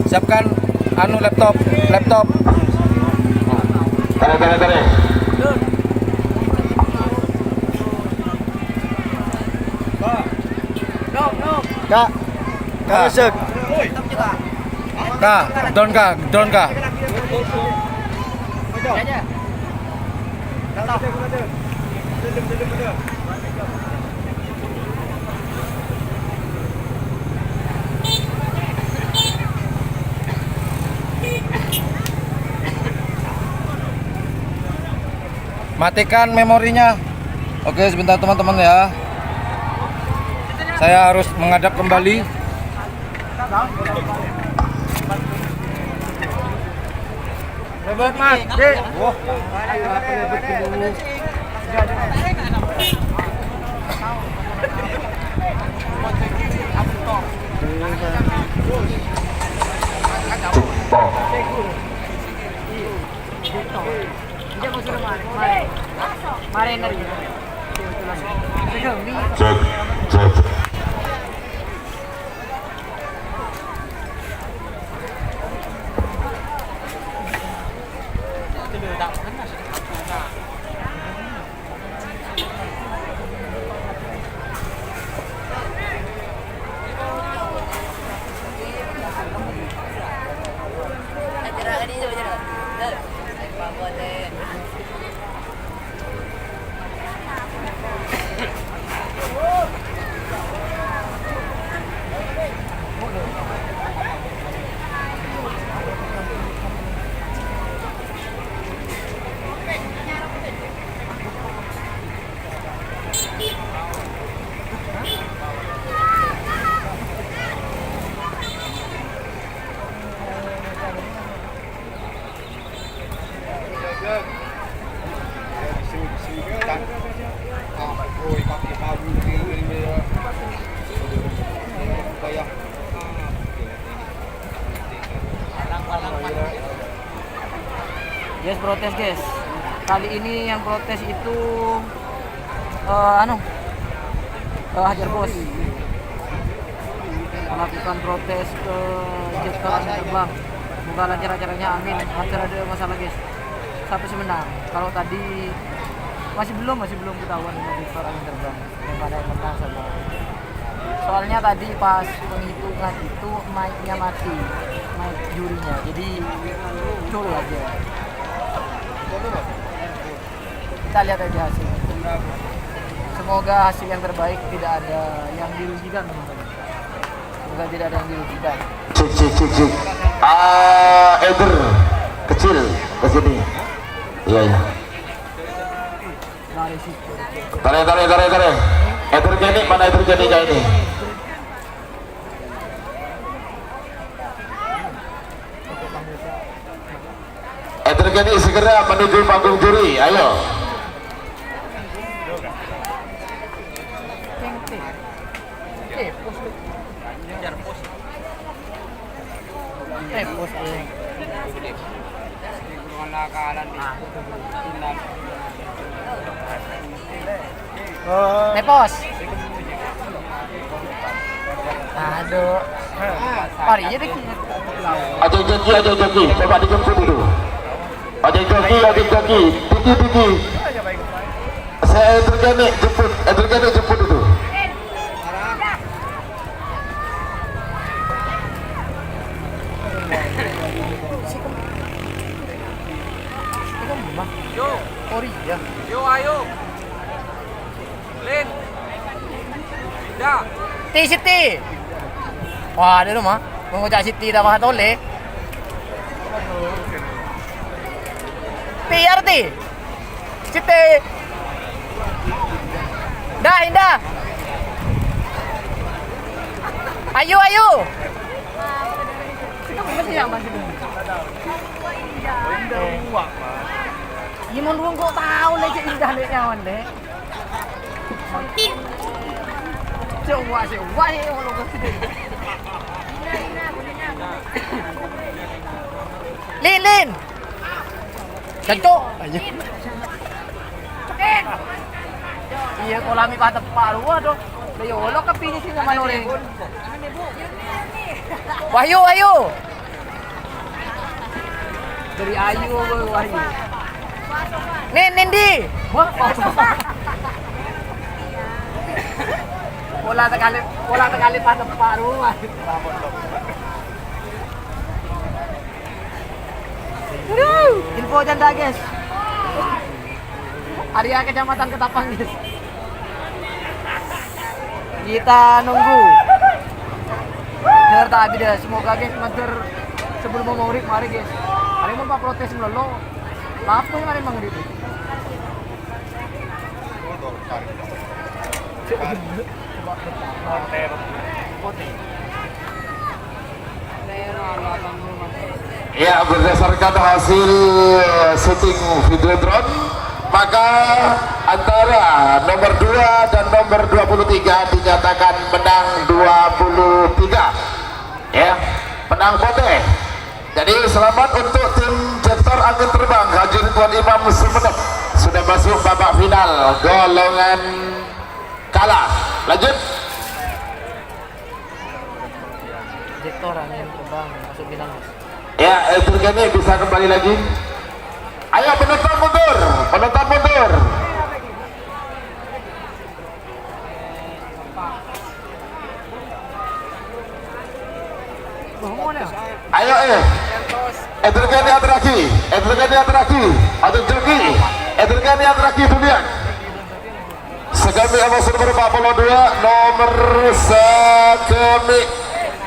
Siapkan laptop. Tare. Kak. Rusuk. Kak, down kak. Matikan memorinya. Oke, sebentar teman-teman ya. Saya harus menghadap kembali. Rebut Mas. Dek. Wah. Cek. Guys, protes guys. Kali ini yang protes itu Hajar Bos melakukan protes ke jet angin terbang. Semoga lancar acaranya, amin. Hajar ada masalah guys. Satu menang. Kalau tadi masih belum ketahuan dengan jet angin terbang yang mana yang menang sama. Soalnya tadi pas penghitungan itu mic-nya mati, mic jurinya. Jadi muncul aja. Kita lihat aja hasilnya. Semoga hasil yang terbaik, tidak ada yang dirugikan teman-teman. Semoga tidak ada yang dirugikan. Cik. Eder kecil ke sini. Iya. Nah, risiko. Tare. Edergeni mana Edergeninya ini? Edergeni segera menuju panggung juri, ayo. Nepos. Aduh. Mari aja deh. Aja joki, coba dijemput dulu. Aja joki, Tiki. Saya Edergeni jemput dulu. Yo, ayo. Lin. Dah. Siti. Wah, ada rumah. Mengujak Siti dah mahat oleh. PRT. Cite. Dah, indah. Ayo, ayo. Gimana dong kok tahu lagi indah nyawan deh. Coba sih, wah ini kalau kesini. Lin. Cocok aja. Iya, kalau kami patah paru aduh. Ayo, lo kepilih sih sama orang. Wahyu. Dari Ayu, Wahyu. Nindi. Bola sekali patah paru. Info janda guys. Area Kecamatan Ketapang guys. Kita nunggu. Serta abi dah semoga guys manter sebelum mau maghrib mari guys. Hari mau protes melolo. Apa yang hari maghrib itu? Ya, berdasarkan hasil syuting video drone, maka antara nomor 2 dan nomor 23 dinyatakan menang 23. Ya, menang Pote. Jadi selamat untuk tim Jektor Angin Terbang Haji Ridwan Imam Sumeneb sudah masuk babak final golongan kalah. Lanjut. Jektor Angin Terbang masuk final. Ya, Turgani bisa kembali lagi. Ayo penonton mundur. Ayo Turgani atraki. Atau joki. Turgani atraki Bulian. Segami Amasur berapa 42 nomor Segami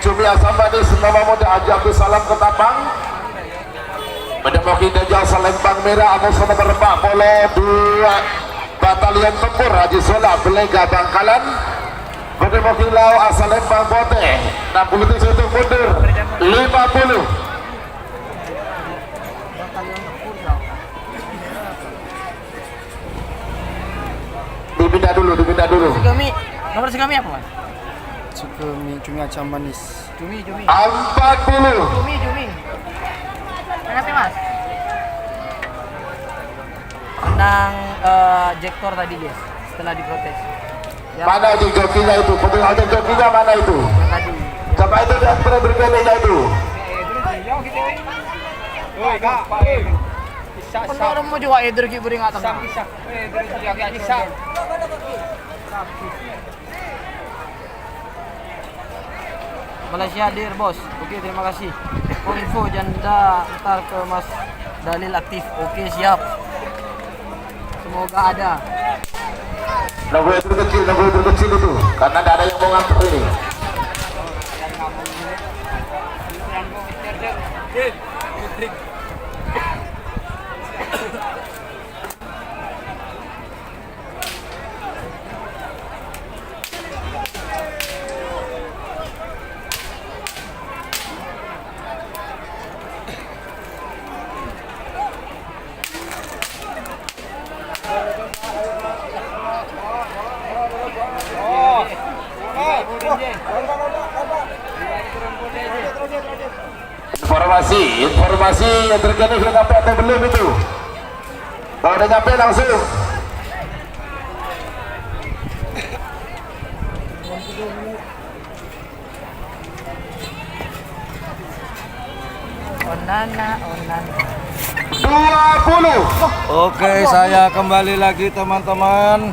Cumi Asam Manis nama muda Haji Abdul Salam Ketapang. Menemuki Jasa Lempang Merah Amasur nomor 42 Batalion Tempur Haji Sola Belega Bangkalan. Menemuki Lau Asal Lempang Bote 67 untuk mundur 50. Dipindah dulu. Nomor Segami apa, Mas? Cumi Asam Manis. Cumi. 40. Cumi. Makasih, Mas. Menang Jektor tadi, guys. Setelah diprotes. Ya, Mana itu jokinya itu? Petugas jokinya mana itu? tadi. Coba itu lihat berkelenya itu. Oi, Kak. Orang mau juga eder ki beri ngatang. Malaysia hadir bos. Oke, terima kasih. Info janda ntar ke Mas Dalil aktif. Oke, siap. Semoga ada. Nomor itu kecil itu. Karena tidak ada yang mau nganter ini. Informasi yang terkini sudah sampai atau belum itu? Kalau udah sampai langsung. Onana. 20. Oke, saya kembali lagi teman-teman.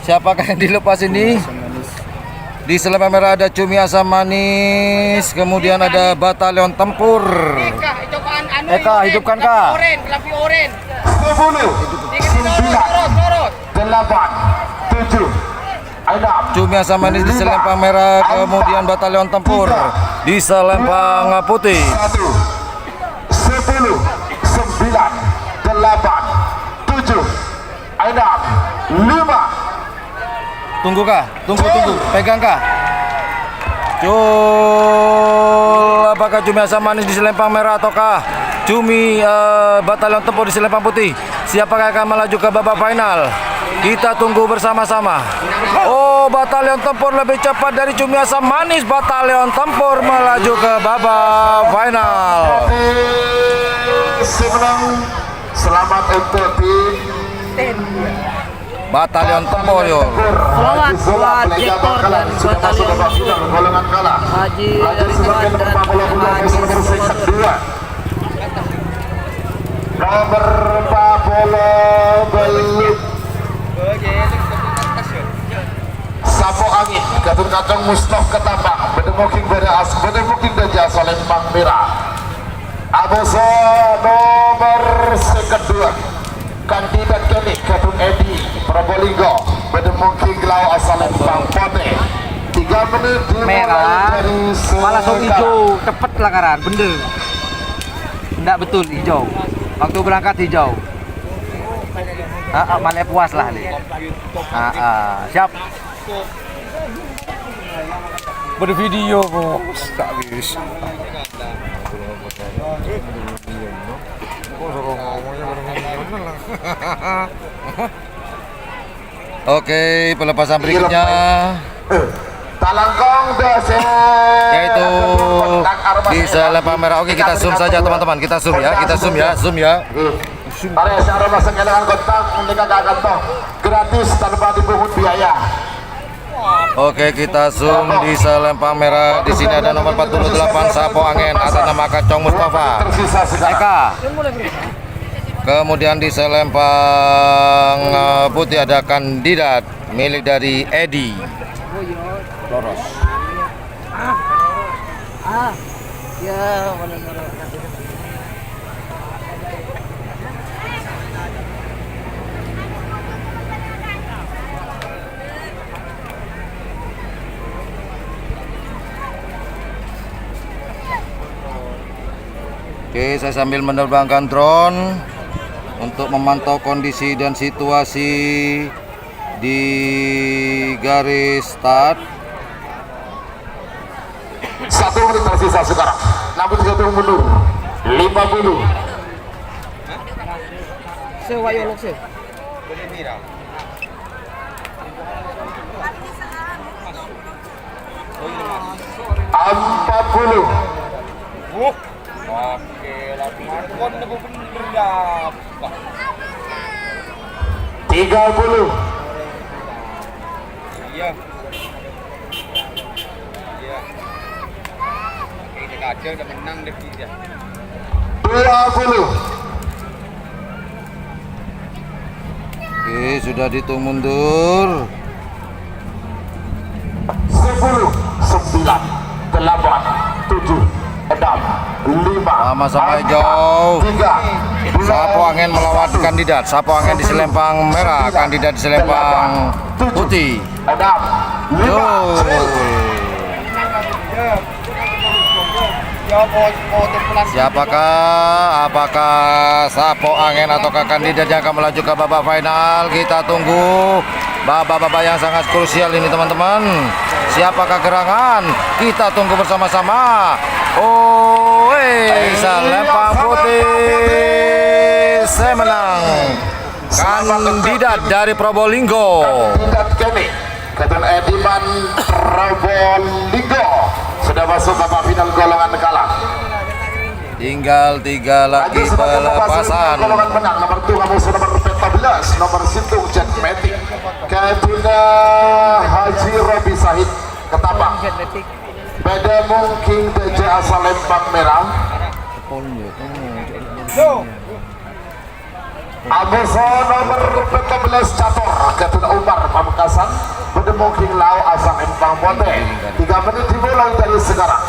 Siapakah yang dilepas ini? Di Selempang Merah ada Cumi Asam Manis, kemudian ada Batalion Tempur. Eka, hidupkan Kak. 10, 9, 8, 7, 6. Cumi Asam Manis di Selempang Merah, kemudian Batalion Tempur di Selempang Putih. 1, 10, 9, 8, Enam, lima. Tunggu kah? Tunggu. Pegang kah? Cul, apakah cumi asam manis di selempang merah ataukah cumi batalion tempur di selempang putih? Siapakah akan melaju ke babak final? Kita tunggu bersama-sama. Oh, batalion tempur lebih cepat dari cumi asam manis. Batalion tempur melaju ke babak final. Semenang, selamat untuk tim Batalion tempur yuk. Selamat buat Jektor dan batalion golongan kalah. Haji Sebagai Ridwan nomor 42 dan nomor Haji sekat 2. Nomor 40 Belit Sapo angin Gatun Kacang Mustof Ketambang Bedemoking Bedas Bedemoking Deja Solempang Merah Aboso nomor sekat 2 kandidat kini Gatun Edi Probolinggo Bedemoking Lau Asalempang Pote 3 menit merah dari malah sok sekarang. hijau cepet pelanggaran bener enggak betul hijau waktu berangkat hijau malah puas lah nih siap Bervideo bos, tak bisa. Oke, pelepasan berikutnya Talangkong dosen yaitu di selempang merah. Oke, kita zoom saja teman-teman. Kita zoom ya. Area secara masa kehilangan kontak mereka gak toh gratis tanpa dipungut biaya. Oke, kita zoom di selempang merah. Di sini ada nomor 48 Sapo Angin atas nama Kacong Mustafa Tersisa sekarang. Eka. Kemudian di selempang putih ada kandidat milik dari Edi Loros. ya benar-benar Oke, saya sambil menerbangkan drone untuk memantau kondisi dan situasi di garis start. 1 menit tersisa sekarang. Namun satu mundur. 50. sewayolok se Empat 40. Oke, lakukan bener ya. 30. Iya. Ini kaca udah menang deh dia. 20. Oke, sudah dihitung mundur. 10, 9, 8, 7, 6, 5. Sama-sama hijau. 3, 2, Sapo Angin melawan kandidat. Sapo Angin di selempang merah, kandidat di selempang putih. 6, 5. Siapakah? Apakah Sapo Angin ataukah kandidat yang akan melaju ke babak final? Kita tunggu babak-babak yang sangat krusial ini teman-teman. Siapakah gerangan? Kita tunggu bersama-sama. Oh, selempang putih saya menang. Kandidat dari Probolinggo. Kandidat kami Gatun Ediman Probolinggo sudah masuk babak final golongan kalah. Tinggal 3 lagi pelepasan. Golongan menang nomor 2 musuh nomor 14 nomor Sintung Jet Matic Kaduna Haji Robi Sahid Ketambang Beda Mungking Deja asal Lempang Merah Abuso nomor 14 Cator Kaduna Umar Pamekasan Beda Mungking Lau asal Lempang Pote 3 menit dimulai dari sekarang.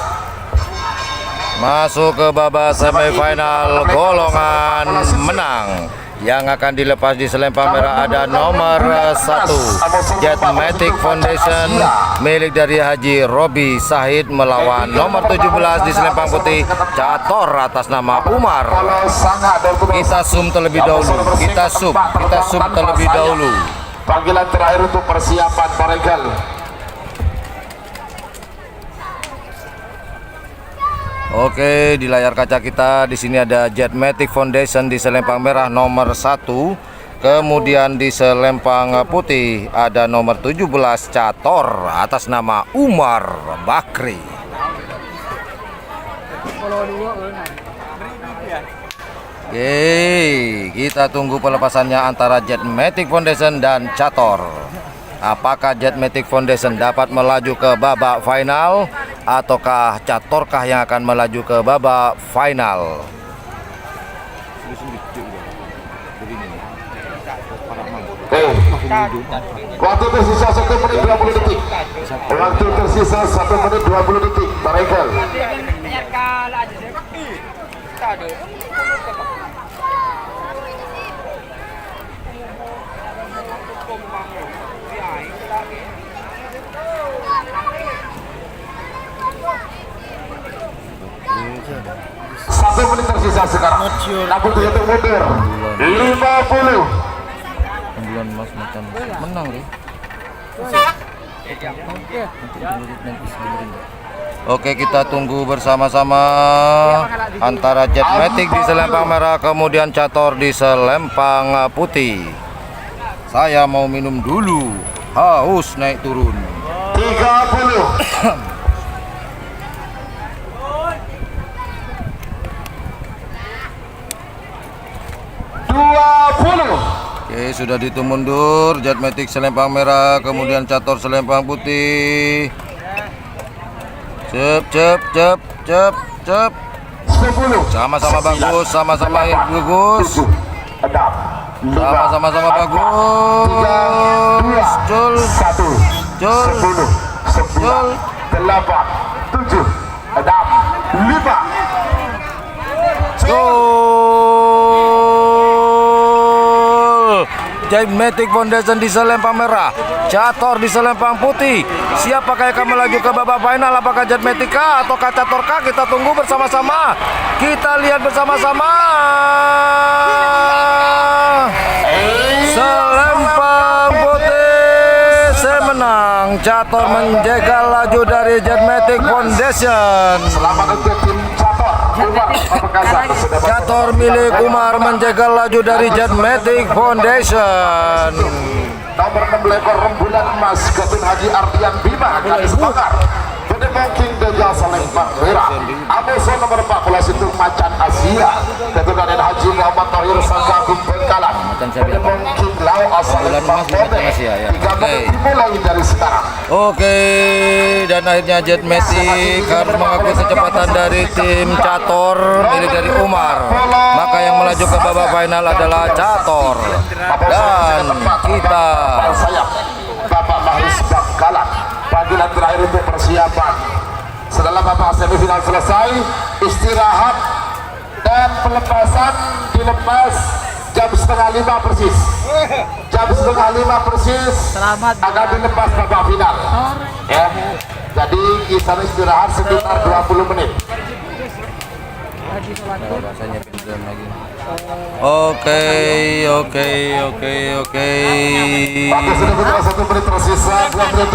Masuk ke babak semifinal golongan menang. Yang akan dilepas di selempang merah ada nomor 1 Jet Matic Foundation milik dari Haji Robi Sahid melawan nomor 17 di selempang putih Cator atas nama Umar. Kita zoom terlebih dahulu. Kita zoom terlebih dahulu. Panggilan terakhir untuk persiapan Paregal. Oke, di layar kaca kita di sini ada Jet Matic Foundation di selempang merah nomor 1. Kemudian di selempang putih ada nomor 17 Cator atas nama Umar Bakri. Oke, kita tunggu pelepasannya antara Jet Matic Foundation dan Cator. Apakah Jet Matic Foundation dapat melaju ke babak final ataukah Catorkah yang akan melaju ke babak final? Waktu tersisa 1 menit 20 detik. Waktu tersisa 1 menit 20 detik. Paregal. Satu menit tersisa sekarang. Aku tuh mundur. 50. Bulan Mas Macan menang deh. Oke, kita tunggu bersama-sama antara Jet Matic di selempang merah kemudian Cator di selempang putih. Saya mau minum dulu. Haus naik turun. 30. Oke, sudah dihitung mundur. Jet Matic selempang merah, kemudian Cator selempang putih. Cep. 10. Sama-sama bagus, sama-sama bagus. Sama-sama bagus. Cul. 1. Cul. 10. 9. 8. 7. 6. 5. Jet Matic Foundation di selempang merah, Cator di selempang putih. Siapakah yang akan melaju ke babak final? Apakah Jet Matic atau Cator? Kita tunggu bersama-sama. Kita lihat bersama-sama. Selempang putih semenang. Cator menjegal laju dari Jet Matic Foundation. Selamat untuk tim Cator. Cator milik Umar menjegal laju dari Jet Matic Foundation. Nomor 6 lekor rembulan emas Kapten Haji Ardian Bima Gadis Bakar. Pedemoking Deja Selempang Merah. Amuso nomor 14 itu Macan Asia. Keturunan Haji Muhammad Tohir Sanggagung Bengkalan. Pedemoking Lau asal Lempang Kode. 3 menit dimulai dari sekarang. Oke, dan akhirnya Jet Matic harus mengakui kecepatan dari tim Cator milik dari Umar. Maka yang melaju ke babak final adalah Cator. Dan kita sayap Bapak Mahis Bangkalan. Panggilan terakhir untuk persiapan. Setelah babak semifinal selesai, istirahat dan pelepasan dilepas jam setengah 5 persis. Jam setengah 5 persis akan dilepas babak final. Ya, jadi kisaran istirahat sekitar 20 menit. rasanya pinjam lagi. Oke.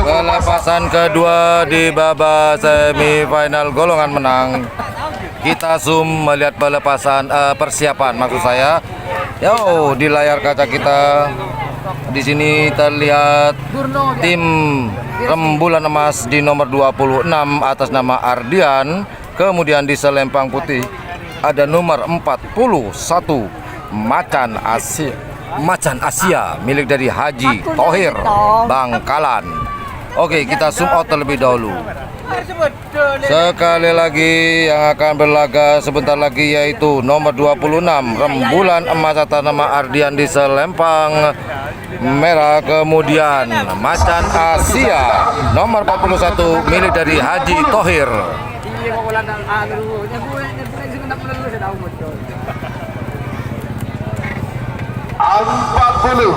Pelepasan kedua di babak semifinal golongan menang. Kita zoom melihat pelepasan persiapan maksud saya. Yo, di layar kaca kita di sini terlihat tim rembulan emas di nomor 26 atas nama Ardian. Kemudian di selempang putih ada nomor 41 Macan Asia milik dari Haji Tohir Bangkalan. Oke, kita zoom out terlebih dahulu. Sekali lagi yang akan berlaga sebentar lagi yaitu nomor 26 rembulan emas atas nama Ardian di selempang merah. Kemudian Macan Asia nomor 41 milik dari Haji Tohir. 40.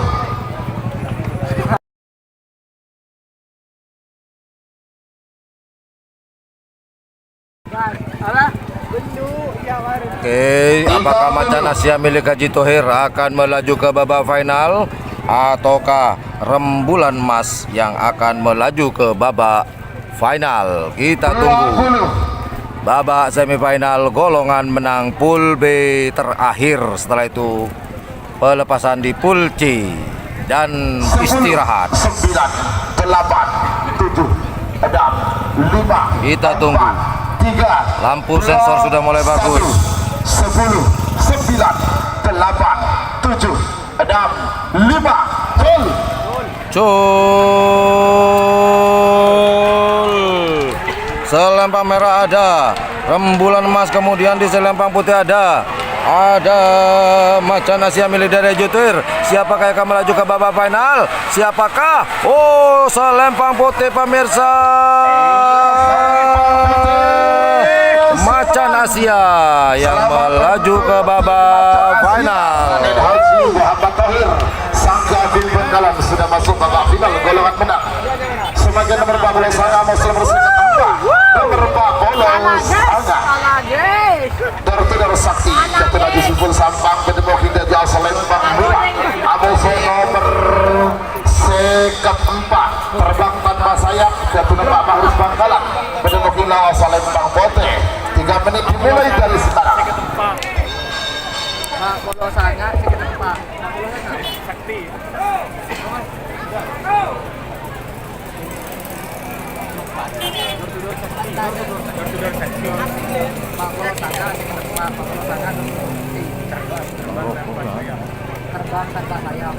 Oke, apakah Macan Asia milik Haji Thohir akan melaju ke babak final ataukah Rembulan Emas yang akan melaju ke babak final? Kita tunggu. 20. Babak semifinal golongan menang pool B terakhir. Setelah itu pelepasan di pool C dan istirahat. 9, 8, 7, 6, 5. Kita tunggu. 3. Lampu sensor sudah mulai bagus. 10, 9, 8, 7, 6, 5. Gol. Cul. Selempang merah ada, rembulan emas, kemudian di selempang putih ada Macan Asia milik dari Haji Thohir. Siapakah yang akan melaju ke babak final? Siapakah? Oh, selempang putih pemirsa. Macan Asia yang melaju ke babak final. Haji Muhammad Thohir, sang Kabin Bengkalan sudah masuk babak final golongan menang. Sebagai nomor 40 Sanga Muslim Berserikat Empat, nomor 40 Sanga Dartudar Sakti, Captain Haji Siful Sampang, Pedemok Hingga Jasa Lembang Murah, Aboso nomor Sekat 4, terbang tanpa sayap, Captain Pak Mahrus Bangkalan, Pedemok Hingga Jasa Lembang Pote. 3 menit dimulai dari sekarang. Pak Polo Sanga, sekitar Pak. Sakti. Pak Polo Sanga, sekitar Pak Polo Sanga. Terbang tanpa sayap.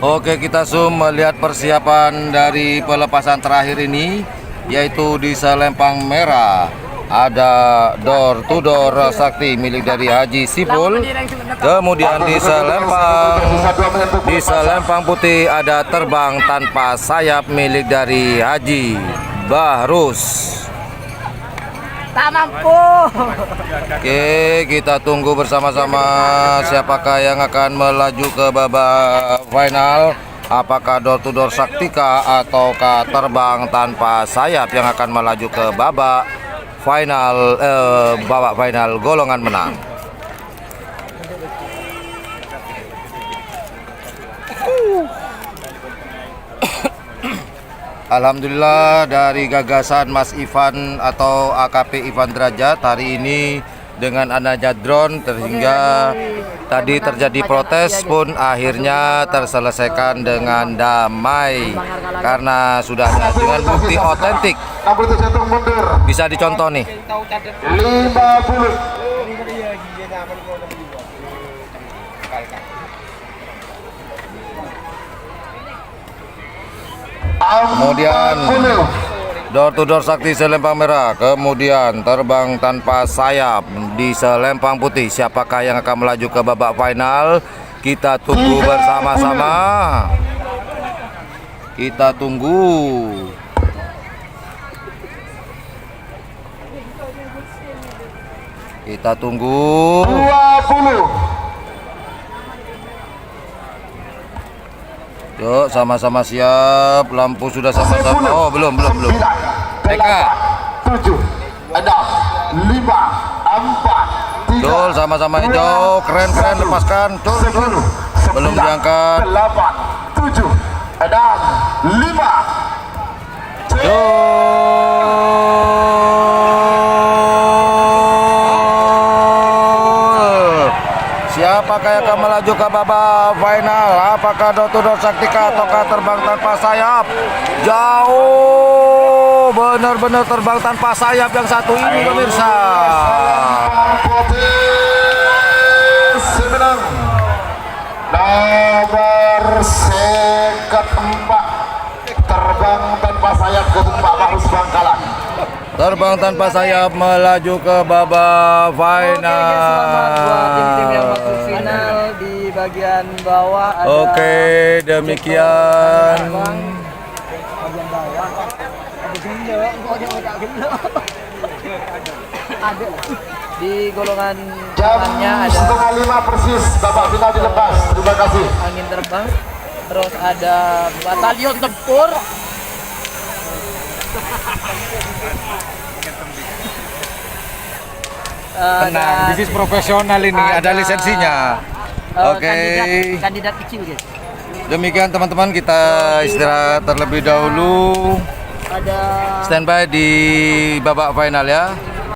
Oke, kita zoom melihat persiapan dari pelepasan terakhir ini, yaitu di selempang merah ada door to door sakti milik dari Haji Siful. Kemudian di selempang putih ada terbang tanpa sayap milik dari Haji Bahrus. Tak mampu. Oke, kita tunggu bersama-sama siapakah yang akan melaju ke babak final. Apakah door to door Saktika ataukah terbang tanpa sayap yang akan melaju ke babak final golongan menang. Alhamdulillah, dari gagasan Mas Ivan atau AKP Ivan Derajat hari ini dengan adanya drone sehingga tadi terjadi protes pun akhirnya terselesaikan dengan damai karena sudah ada dengan bukti otentik. Bisa dicontoh nih. 50. Kemudian door to door sakti selempang merah, kemudian terbang tanpa sayap di selempang putih. Siapakah yang akan melaju ke babak final? Kita tunggu bersama-sama. Kita tunggu. Kita tunggu. 20. Yuk, sama-sama siap. Lampu sudah sama-sama. Oh, belum. Eka. 7, 6, 5, 4, 3. Cul, sama-sama hijau. Keren, lepaskan. Cul. Belum diangkat. 8, 7, 6, 5. Siapakah yang akan melaju ke babak final? Apakah door to door Saktika ataukah terbang tanpa sayap? Jauh, benar-benar terbang tanpa sayap yang satu ini pemirsa. Sebenang nomor sekat 4 terbang tanpa sayap ke Pak Mahrus Bangkalan. Terbang tanpa sayap melaju ke babak final. Selamat buat tim-tim yang masuk final di bagian bawah. Ada Oke, demikian. bagian bawah. Ada gendo, ada di golongan tangannya ada 4:30 persis babak final dilepas. Terima kasih. angin terbang, terus ada batalion tempur, Tenang, bisnis profesional ini, ada lisensinya. Oke. kandidat kecil guys. Demikian teman-teman, kita istirahat terlebih dahulu. Ada Standby di babak final ya.